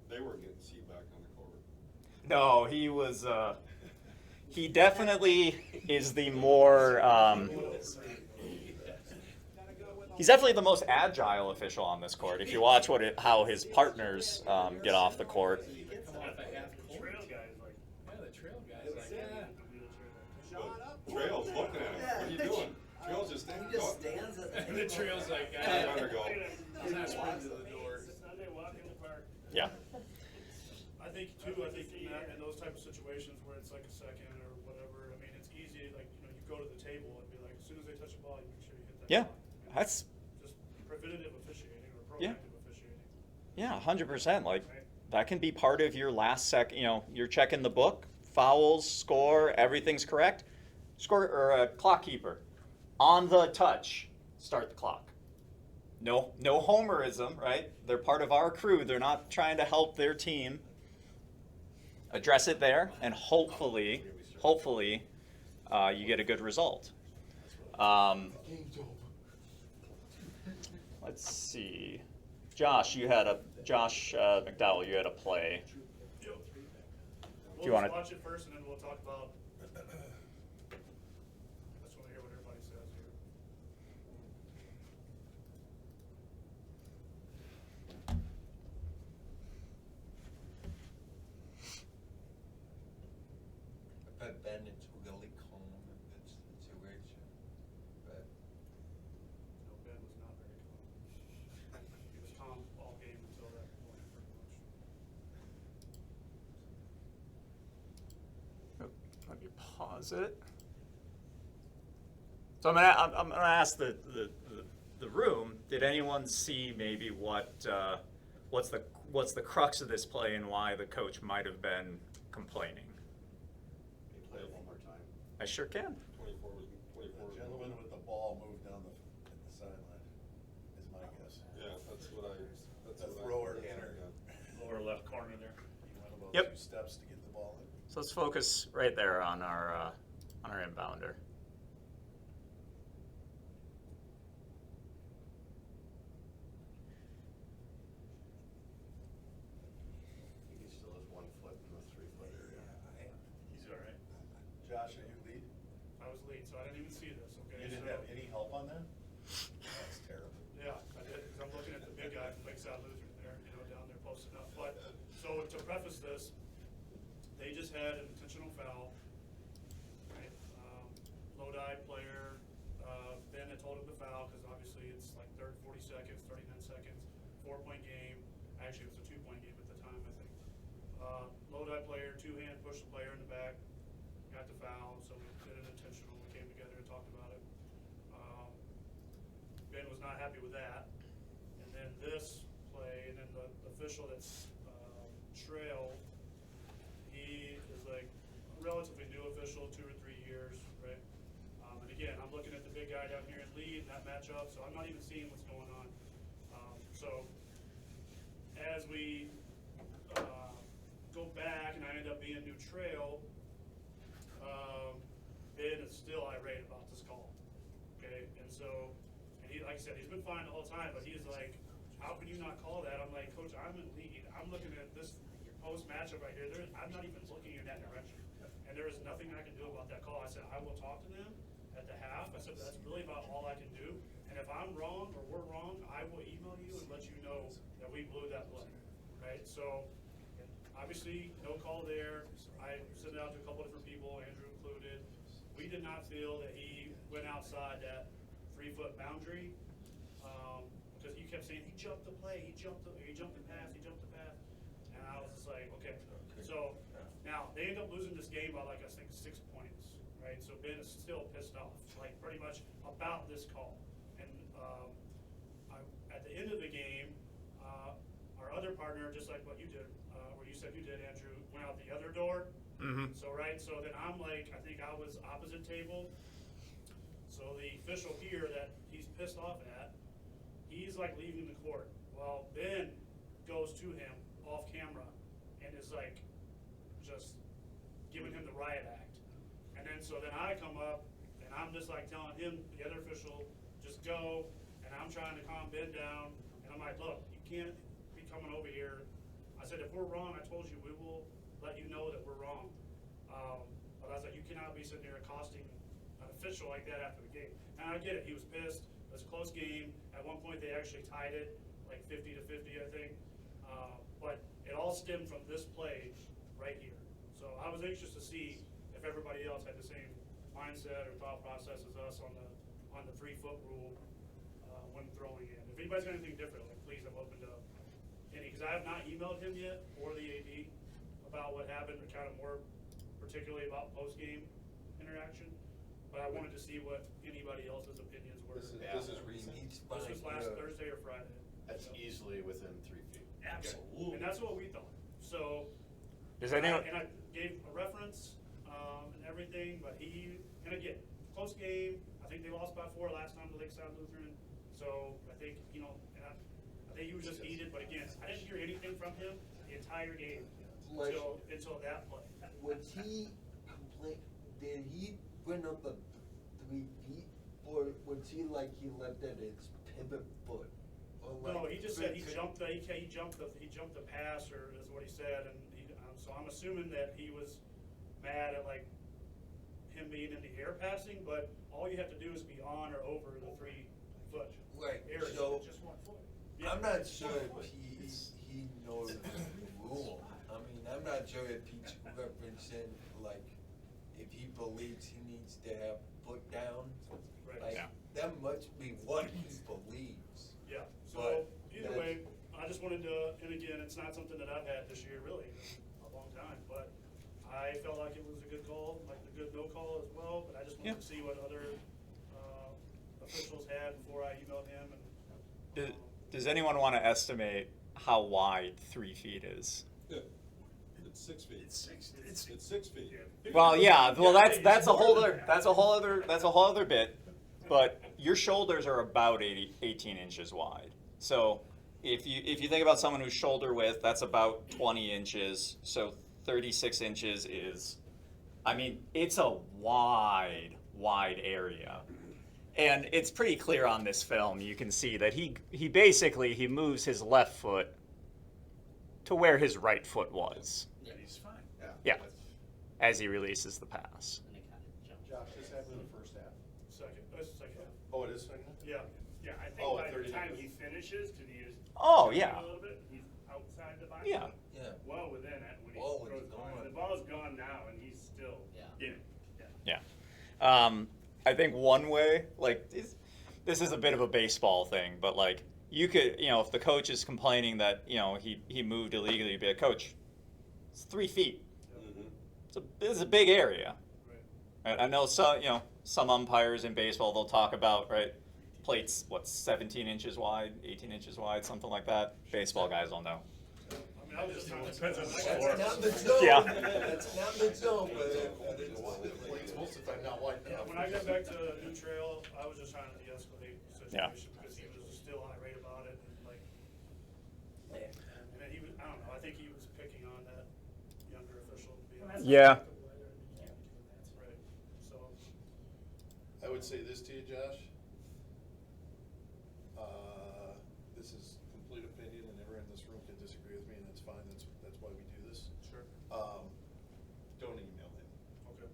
They were getting feedback on the court. No, he was. He definitely is the more. He's definitely the most agile official on this court. If you watch how his partners get off the court. The trail guys like, Yeah, the trail guys, like, yeah. Shot up. Trail's looking at him. What are you doing? Trail's just standing. He just stands at the And the trail's like, I better go. he's not sprinting to the door. Sunday walk in the park. Yeah. I think in those type of situations where it's like a second or whatever, I mean, it's easy, like, you go to the table and be like, as soon as they touch the ball, you make sure you hit that Yeah, ball. I mean, that's. just preventative officiating or Yeah. proactive officiating. Yeah, 100%. Like Right. that can be part of your last second. You're checking the book, fouls, score, everything's correct. Score or a clock keeper on the touch. Start the clock. No homerism, right? They're part of our crew. They're not trying to help their team. Address it there, and hopefully, you get a good result. Game's over. Let's see. Josh McDowell, you had a play. We'll you just wanna- watch it first and then we'll talk about, I just wanna hear what everybody says here. I bet Ben it's really calm in this situation, but No, Ben was not very calm. He was calm all game until that point, pretty much. Let me pause it. So I'm gonna ask the room. Did anyone see maybe what's the crux of this play and why the coach might have been complaining? Can you play it one more time? I sure can. 24 was The gentleman with the ball moved down the sideline, is my guess. Yeah, that's what I. The thrower hitter. Yeah. Lower left corner there. He went about Yep. 2 steps to get the ball in. So let's focus right there on our inbounder. I think he still has 1 foot in the 3-foot area. He's all right. Josh, are you lead? I was late, so I didn't even see this, okay? You didn't So- have any help on that? That's terrible. Yeah, I did, because I'm looking at the big guy from Lakeside Lutheran there, down there posted up. But, so to preface this, they just had an intentional foul, right? Lodi player, Ben had told him to foul, because obviously it's like 40 seconds, 39 seconds, 4-point game. Actually, it was a 2-point game at the time, I think. Lodi player, 2-hand pushed the player in the back, got the foul, so we did an intentional, we came together and talked about it. Ben was not happy with that. And then this play, and then the official that's Trail, he is like a relatively new official, 2 or 3 years, right? And again, I'm looking at the big guy guy down here in lead in that matchup, so I'm not even seeing what's going on. So as we go back and I end up being new trail, Ben is still irate about this call. Okay, and so, and he, like I said, he's been fine the whole time, but he's like, how can you not call that? I'm like, Coach, I'm in lead. I'm looking at this post matchup right here. I'm not even looking in that direction. And there is nothing I can do about that call. I said, I will talk to them at the half. I said, that's really about all I can do. And if I'm wrong or we're wrong, I will email you and let you know that we blew that play, right? So, obviously, no call there. I sent it out to a couple different people, Andrew included. We did not feel that he went outside that 3-foot boundary, because you kept saying, he jumped the play, he jumped the pass, he jumped the pass. And I was just like, okay. So, now, they end up losing this game by like, I think, 6 points, right? So Ben is still pissed off, like pretty much about this call. And at the end of the game, our other partner, just like what you did, or you said you did, Andrew, went out the other door. Mm-hmm. So, right, so then I'm like, I think I was opposite table. So the official here that he's pissed off at, he's like leaving the court. Well, Ben goes to him off camera and is like, just giving him the riot act. And then, so then I come up and I'm just like telling him, the other official, just go. And I'm trying to calm Ben down. And I'm like, look, you can't be coming over here. I said, if we're wrong, I told you, we will let you know that we're wrong. But I was like, you cannot be sitting there accosting an official like that after the game. And I get it, he was pissed. It was a close game. At one point, they actually tied it, like 50-50, I think. But it all stemmed from this play right here. So I was anxious to see if everybody else had the same mindset or thought process as us on the 3-foot rule when throwing in. If anybody's got anything different, like please, I'm open to any, because I have not emailed him yet or the AD about what happened, or kind of more particularly about post-game interaction. But I wanted to see what anybody else's opinions were. This is recent. He's This was fine, last yeah. Thursday or Friday. That's easily within 3 feet. Absolutely. And that's what we thought. So, Does anyone? and I gave a reference and everything, but and again, close game. I think they lost by 4 last time to Lakeside Lutheran. So I think, and I think he was just heated. But again, I didn't hear anything from him the entire game until that play. Was he did he bring up the 3 feet, or was he like he left at his pivot foot? Or like No, he just said he jumped the pass, or is what he said, and so I'm assuming that he was mad at like him being in the air passing, but all you have to do is be on or over the 3-foot Right, area. so Just 1 foot. Yeah. I'm not sure if he knows the rule. I mean, I'm not sure if he's referencing, like, if he believes he needs to have foot down. Right. Like, Yeah. that must be what he believes. Yeah, so But either that's- way, I just wanted to, and again, it's not something that I've had this year really in a long time, but I felt like it was a good call, like the good no call as well, but I just wanted Yeah. to see what other officials had before I emailed him and. Does anyone want to estimate how wide 3 feet is? Yeah, it's 6 feet. It's 6 feet. Well, yeah. Well, that's it's a more whole than other that. that's a whole other bit. But your shoulders are about 18 inches wide. So if you think about someone who's shoulder width, that's about 20 inches. So 36 inches is, I mean, it's a wide area. And it's pretty clear on this film. You can see that he basically moves his left foot to where his right foot was And he's fine. Yeah. as he releases the pass. And it kind of jumps. Josh, this happened in the first half. Second half. Oh, it is second half? Yeah. Yeah, I think Oh, by the 30 time minutes. he finishes, did he just? Oh, jump yeah. A little bit, he's outside the box. Yeah. Yeah. Well within it when he Ball was throws the ball. gone. The ball's gone now and he's still in it. Yeah. Yeah. I think one way, like, this is a bit of a baseball thing, but like, you could, if the coach is complaining that, he moved illegally, you'd be like, Coach, it's 3 feet. It's a big area. Right. I know some umpires in baseball, they'll talk about, right, plates, 17 inches wide, 18 inches wide, something like that. Baseball guys will know. I mean, mean, I was just trying to. Depends on the I got- score. That's not the zone. Yeah. That's not the zone, but Most of the time not wide Yeah, enough. when I got back to New Trail, I was just trying to de-escalate the Yeah. situation because he was still irate about it and like, and then he was, I don't know, I think he was picking on that younger official to be honest. Yeah. Right, so, I would say this to you, Josh. This is complete opinion, and everyone in this room can disagree with me, and that's fine. That's why we do this. sure, Don't email him. okay,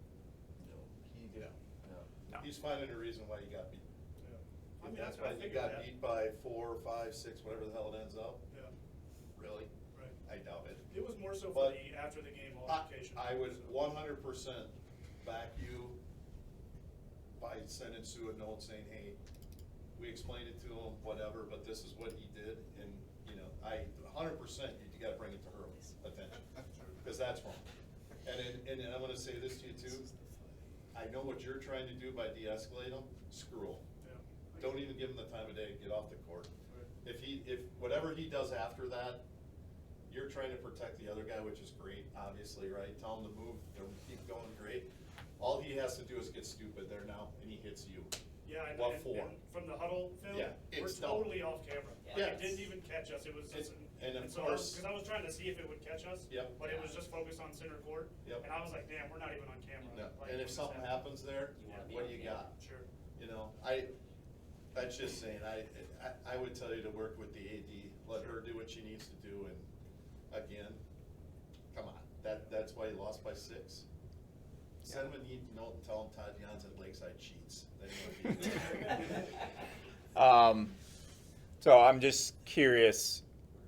No. He's finding a reason why he got beat. yeah. I mean, If that's that's what I why you figured got that. beat by 4, 5, 6, whatever the hell it ends up. Yeah, Really? right. I doubt it. It was more so for But the after the game I altercation. I would so. 100% back you by sending Sue a note saying, hey, we explained it to him, whatever, but this is what he did, and, you know, 100%, you gotta bring it to her attention, because that's wrong. And I'm gonna say this to you too, I know what you're trying to do by de-escalate him, screw him. Yeah. Don't even give him the time of day, get off the court. Right. If whatever he does after that, you're trying to protect the other guy, which is great, obviously, right? Tell him to move, don't keep going, great. All he has to do is get stupid there now, and he hits you. Yeah, and, What and, for? and from the huddle film, Yeah, we're it's dumb. totally off camera. Like, Yeah. it didn't even catch us, it was just, And of so, course- cause I was trying to see if it would catch us. Yep. But it was just focused on center court. Yep. And I was like, damn, we're not even on camera. No, Like, and when if this something happened. happens there, You wanna be what on do you camera. got? Sure. You know, that's just saying, I would tell you to work with the AD, let her do what she needs to do, and again, come on, that's why you lost by 6. Send him a neat note and tell him Todd Jans at Lakeside cheats. Then you wanna beat him. So I'm just curious.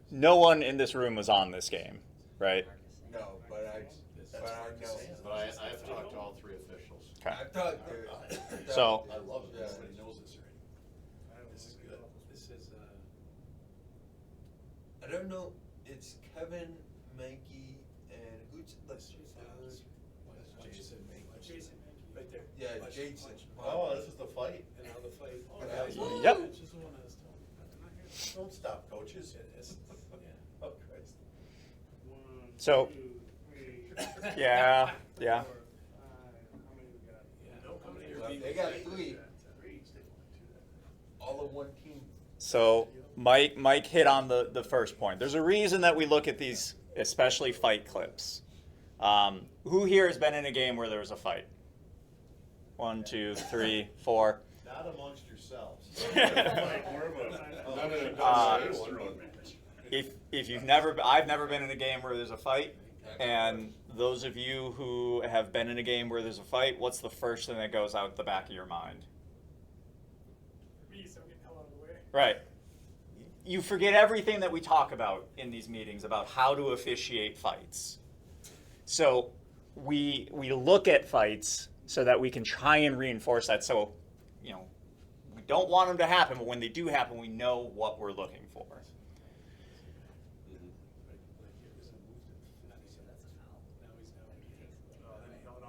No one in this room was on this game, right? No, but I know. But I've talked to all 3 officials. Okay. I thought So- I love it, Yeah. everybody knows this already. I don't This is know. good. This is, I don't know, it's Kevin, Mankey, and who's, let's, Jason Mankey. Jason, right there. yeah, Jason. Oh, this is the fight. And now the fight. Yeah. Yep. Which is the one I was telling you Don't stop, coaches. about. It's- yeah. Oh, Christ. 1, So- 2, 3. Yeah, yeah. 4, 5. How many we got? Yeah. Nope, how many Well, we they got 3, Three. all of one team. So Mike hit on the first point. There's a reason that we look at these, especially fight clips. Who here has been in a game where there was a fight? 1, 2, 3, 4. Not amongst yourselves. More of a, not an Uh, road match. If you've never, I've never been in a game where there's a fight. And those of you who have been in a game where there's a fight, what's the first thing that goes out the back of your mind? Me, so get the hell out of the way. Right. You forget everything that we talk about in these meetings about how to officiate fights. So we look at fights so that we can try and reinforce that. So, you know, we don't want them to happen, but when they do happen, we know what we're looking for.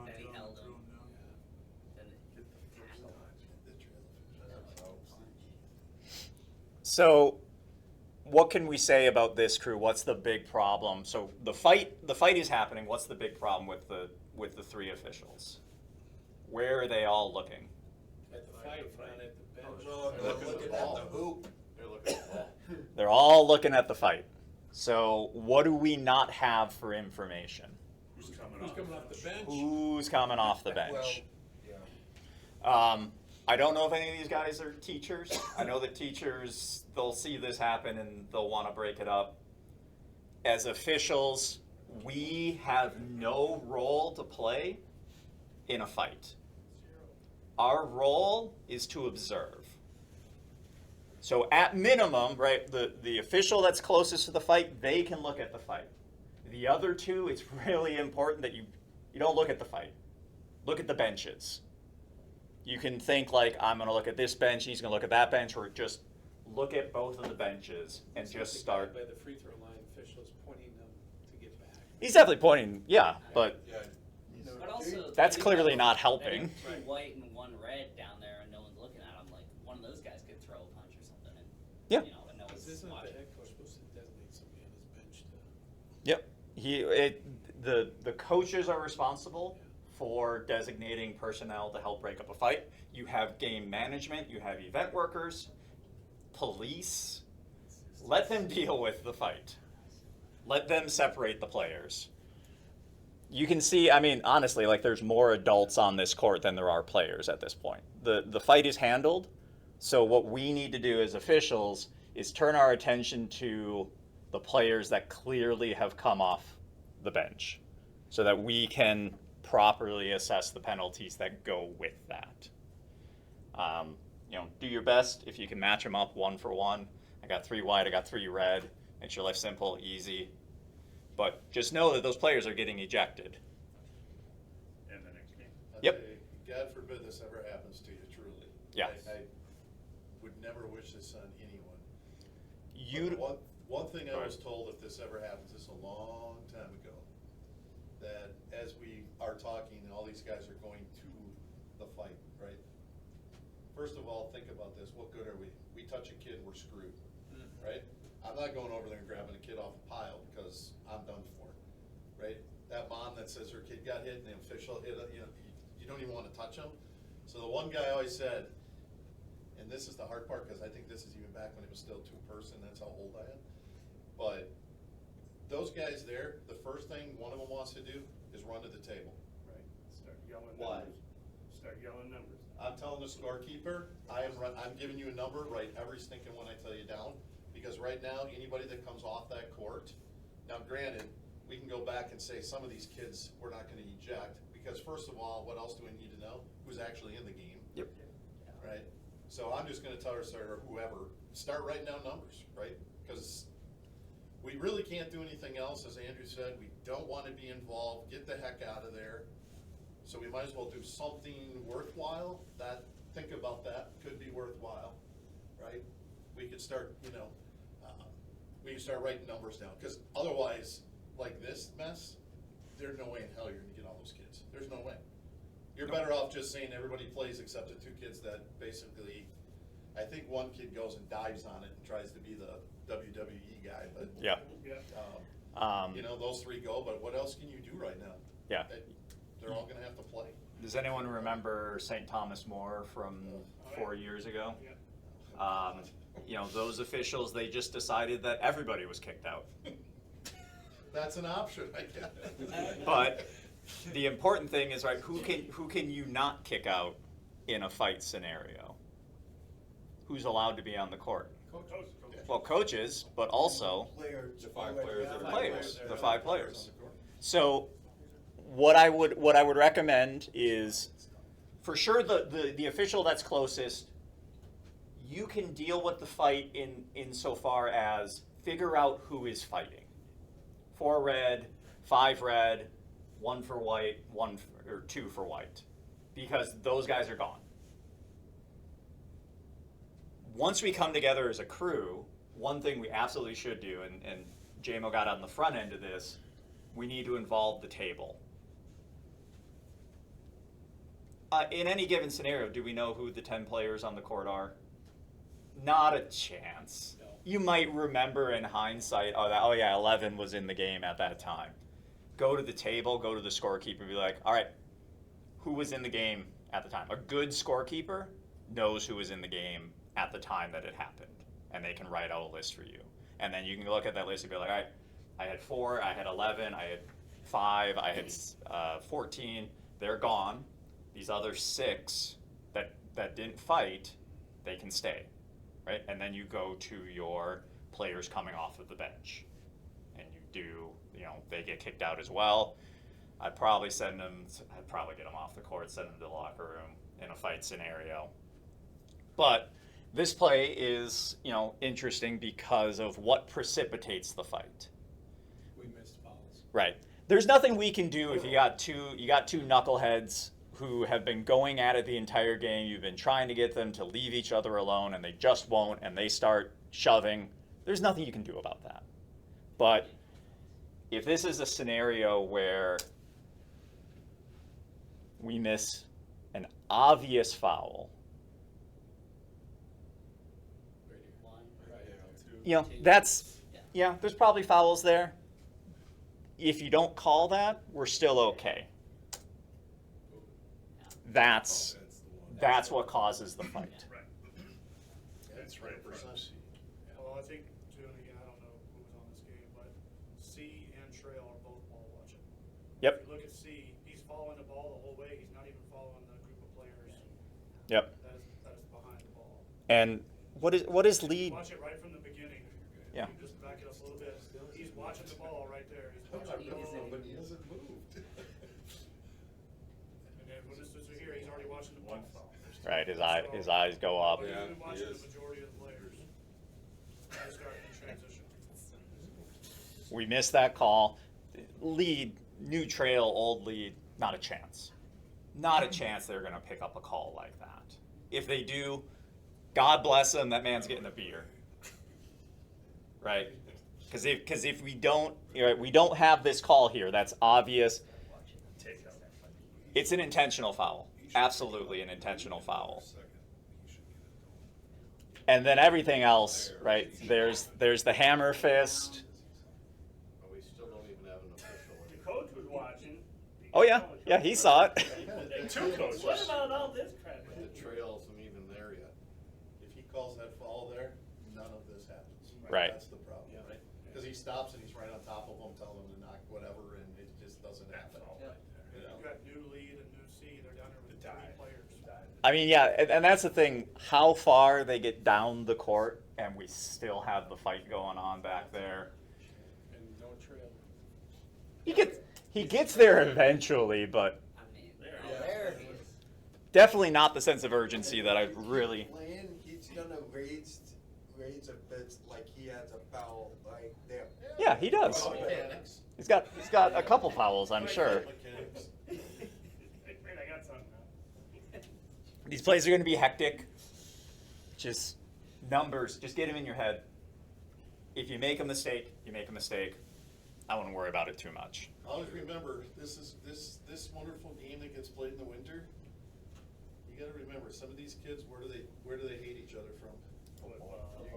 Then he held on to him, him. threw him down. So, what can we say about this crew? What's the big problem? So the fight is happening. What's the big problem with the 3 officials? Where are they all looking? At the fight, not at the bench. No, they're looking at the hoop. They're looking at the ball. They're all looking at the fight. So what do we not have for information? Who's coming Who's off? coming off the bench? Who's coming off the Well, bench? yeah. I don't know if any of these guys are teachers. I know that teachers, they'll see this happen and they'll want to break it up. As officials, we have no role to play in a fight. Our role is to observe. So at minimum, right, the official that's closest to the fight, they can look at the fight. The other 2, it's really important that you don't look at the fight. Look at the benches. You can think like, I'm going to look at this bench, he's going to look at that bench, or just look at both of the benches and It's just like the start. guy by the free throw line, officials pointing them to get back. He's definitely pointing, yeah, but Yeah. But also. that's think clearly about not helping. having 2 white and 1 red down there and no one's looking at them, like, one of those guys could throw a punch or something and, Yeah. you know, and no one's Isn't the watching. head coach supposed to designate somebody on his bench to? The coaches are responsible for designating personnel to help break up a fight. You have game management, you have event workers, police. Let them deal with the fight. Let them separate the players. You can see, I mean, honestly, like there's more adults on this court than there are players at this point. The fight is handled, so what we need to do as officials is turn our attention to the players that clearly have come off the bench so that we can properly assess the penalties that go with that. Do your best if you can match them up 1 for 1. I got 3 white, I got 3 red. Makes your life simple, easy. But just know that those players are getting ejected. In the next game. I'd Yep. say, God forbid this ever happens to you, truly. Yeah. I would never wish this on anyone. You, But one thing I Go was ahead. told, if this ever happens, this is a long time ago, that as we are talking, all these guys are going to the fight, right? First of all, think about this, what good are we? We touch a kid, we're screwed, right? I'm not going over there and grabbing a kid off a pile because I'm done for, right? That mom that says her kid got hit and the official hit, you don't even want to touch him. So the one guy always said, and this is the hard part because I think this is even back when it was still 2-person, that's how old I am. But those guys there, the first thing one of them wants to do is run to the table. Right, start yelling Why? numbers. Start yelling numbers. I'm telling the scorekeeper, I'm giving you a number, write every stinking one I tell you down. Because right now, anybody that comes off that court, now granted, we can go back and say some of these kids we're not gonna eject. Because first of all, what else do we need to know? Who's actually in the game? Yep. Right? So I'm just gonna tell her, or whoever, start writing down numbers, right? Because we really can't do anything else, as Andrew said, we don't wanna be involved, get the heck out of there. So we might as well do something worthwhile, think about that, could be worthwhile, right? We could start, we can start writing numbers down, because otherwise, like this mess, there's no way in hell you're gonna get all those kids, there's no way. You're better off just saying everybody plays except the 2 kids that basically, I think one kid goes and dives on it and tries to be the WWE guy, but. yeah. Yeah. Those 3 go, but what else can you do right now? Yeah. They're all gonna have to play. Does anyone remember St. Thomas More from 4 years ago? Yeah. Those officials, they just decided that everybody was kicked out. That's an option, I guess. But the important thing is, right, who can you not kick out in a fight scenario? Who's allowed to be on the court? Coach. Well, coaches, but also The 5 players that the are. players, the 5 players. On the court. So what I would recommend is, for sure, the official that's closest, you can deal with the fight in so far as figure out who is fighting. 4 red, 5 red, 1 for white, 2 for white, because those guys are gone. Once we come together as a crew, one thing we absolutely should do, and JMO got on the front end of this, we need to involve the table. In any given scenario, do we know who the 10 players on the court are? Not a chance. No. You might remember in hindsight, oh yeah, 11 was in the game at that time. Go to the table, go to the scorekeeper, and be like, all right, who was in the game at the time? A good scorekeeper knows who was in the game at the time that it happened, and they can write out a list for you. And then you can look at that list and be like, all right, I had 4, I had 11, I had 5, I had 14. They're gone. These other 6 that didn't fight, they can stay, right? And then you go to your players coming off of the bench, and they get kicked out as well. I'd probably get them off the court, send them to the locker room in a fight scenario. But this play is, interesting because of what precipitates the fight. We missed fouls. Right. There's nothing we can do if you got two knuckleheads who have been going at it the entire game. You've been trying to get them to leave each other alone, and they just won't, and they start shoving. There's nothing you can do about that. But if this is a scenario where we miss an obvious foul, that's, there's probably fouls there. if you don't call that, we're still okay. That's what causes the fight. Right. That's right, for C. Well, I think, too, and again, I don't know who was on this game, but C and Trail are both ball watching. Yep. If you look at C, he's following the ball the whole way, he's not even following the group of players. Yep. That is behind the ball. And what is lead? Watch it right from the beginning. Yeah. You just back it up a little bit. He's watching the ball right there. He's watching the ball. But he hasn't moved. And then when this is here, he's already watching the ball. Right, his eyes go up. But he's been Yeah, he watching is. the majority of the players. They start in transition. We missed that call. Lead, new trail, old lead, not a chance. Not a chance they're going to pick up a call like that. If they do, God bless them, that man's getting a beer. Right? Because if we don't, we don't have this call here, that's obvious. It's an intentional foul. Absolutely an intentional foul. And then everything else, right? There's the hammer fist. But we still don't even have an official. The coach was watching. Oh yeah, yeah, he saw it. Two coaches. What about all this crap? But the trail isn't even there yet. If he calls that foul there, none of this happens. Right. That's the problem, right? Because he stops and he's right on top of him, telling him to knock whatever, and it just doesn't happen. You know? You've got new lead and new C, they're down there with 3 players. I mean, yeah, and that's the thing. How far they get down the court, and we still have the fight going on back there. And no trail. He gets there eventually, but There. definitely not the sense of urgency that I really. Playing, he's gonna raise a bit like he has a foul like there. Yeah, he does. Mechanics. He's got a couple fouls, I'm sure. Mechanics. Wait, I got something now. These plays are going to be hectic. Just numbers. Just get them in your head. If you make a mistake, you make a mistake. I wouldn't worry about it too much. Always remember, this is this wonderful game that gets played in the winter. You got to remember, some of these kids, where do they hate each other from?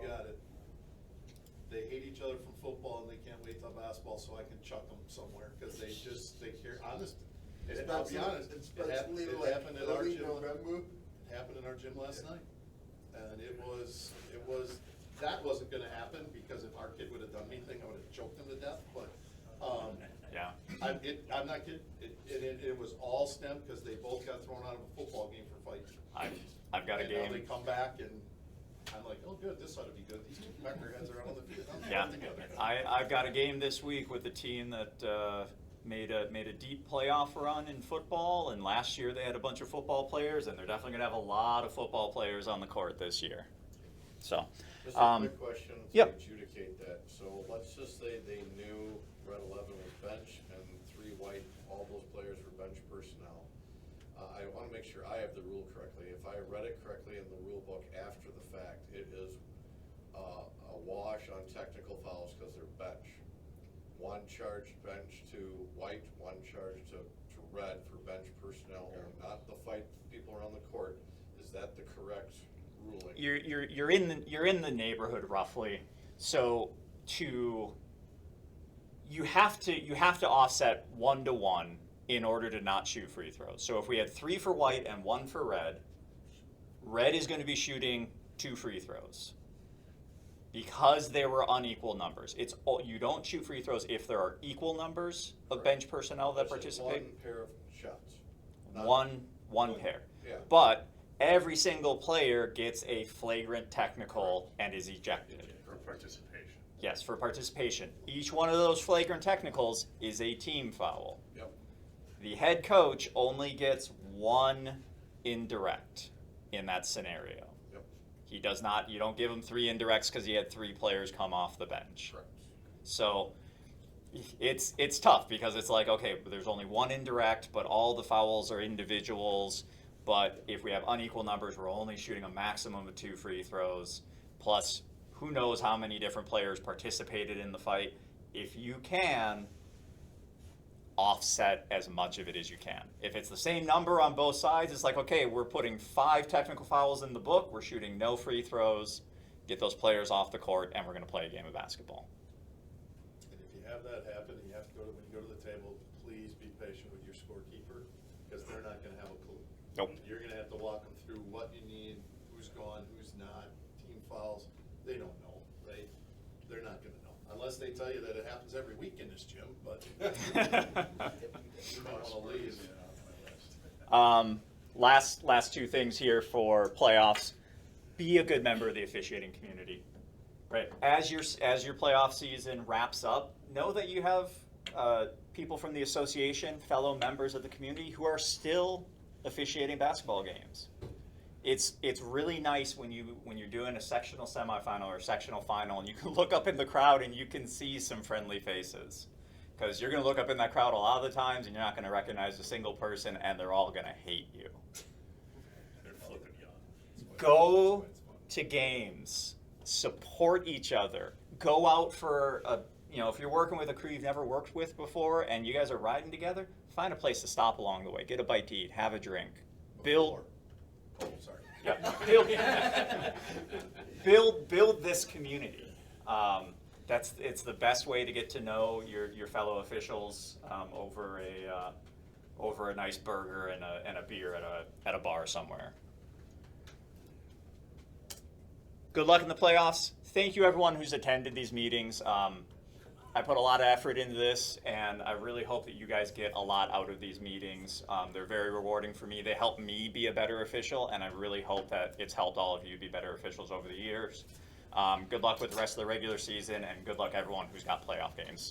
You got it. They hate each other from football, and they can't wait till basketball so I can chuck them somewhere because they care. Honest, I'll be honest. It happened at our early gym. November. It happened in our gym last night, and it was that wasn't going to happen because if our kid would have done anything, I would have choked him to death. But Yeah. I'm not kidding. It was all stemmed because they both got thrown out of a football game for fighting. I've got a And now game. they come back and I'm like, oh good, this ought to be good. These two peckerheads are out on the field. Yeah, Together. I've got a game this week with a team that made a deep playoff run in football, and last year they had a bunch of football players, and they're definitely gonna have a lot of football players on the court this year. So, Just a quick question to yep. adjudicate that. So let's just say they knew Red 11 was bench and 3 white, all those players were bench personnel. I want to make sure I have the rule correctly. If I read it correctly in the rule book after the fact, it is a wash on technical fouls because they're bench. 1 charge bench to white, 1 charge to red for bench personnel, not the fight people around the court. Is that the correct ruling? You're in the neighborhood roughly. So you have to offset 1-to-1 in order to not shoot free throws. So if we had 3 for white and 1 for red, red is going to be shooting 2 free throws. Because there were unequal numbers. You don't shoot free throws if there are equal numbers of bench personnel that This is participate. 1 pair of shots. not- One pair. Yeah. But every single player gets a flagrant technical and is ejected. For participation. Yes, for participation. Each one of those flagrant technicals is a team foul. Yep. The head coach only gets 1 indirect in that scenario. Yep. He does not, you don't give him 3 indirects because he had 3 players come off the bench. Correct. So it's tough because it's like, okay, there's only 1 indirect, but all the fouls are individuals. But if we have unequal numbers, we're only shooting a maximum of 2 free throws. Plus, who knows how many different players participated in the fight. If you can, offset as much of it as you can. If it's the same number on both sides, it's like, okay, we're putting 5 technical fouls in the book, we're shooting no free throws, get those players off the court, and we're going to play a game of basketball. And if you have that happen, you have to go to when you go to the table, please be patient with your scorekeeper, because they're not gonna have a clue. Nope. You're gonna have to walk them through what you need, who's gone, who's not, team fouls, they don't know, they're not gonna know, unless they tell you that it happens every week in this gym, but you might wanna leave. Last two things here for playoffs. Be a good member of the officiating community. Right. As your playoff season wraps up, know that you have people from the association, fellow members of the community, who are still officiating basketball games. It's really nice when you're doing a sectional semifinal or sectional final, and you can look up in the crowd and you can see some friendly faces. Because you're going to look up in that crowd a lot of the times, and you're not going to recognize a single person, and they're all going to hate you. They're flipping you off. Go to games. Support each other. Go out for if you're working with a crew you've never worked with before, and you guys are riding together, find a place to stop along the way. Get a bite to eat. Have a drink. Build. Oh, sorry. Yeah. Build this community. It's the best way to get to know your fellow officials over a nice burger and a beer at a bar somewhere. Good luck in the playoffs. Thank you everyone who's attended these meetings. I put a lot of effort into this, and I really hope that you guys get a lot out of these meetings. They're very rewarding for me. They help me be a better official, and I really hope that it's helped all of you be better officials over the years. Good luck with the rest of the regular season, and good luck everyone who's got playoff games.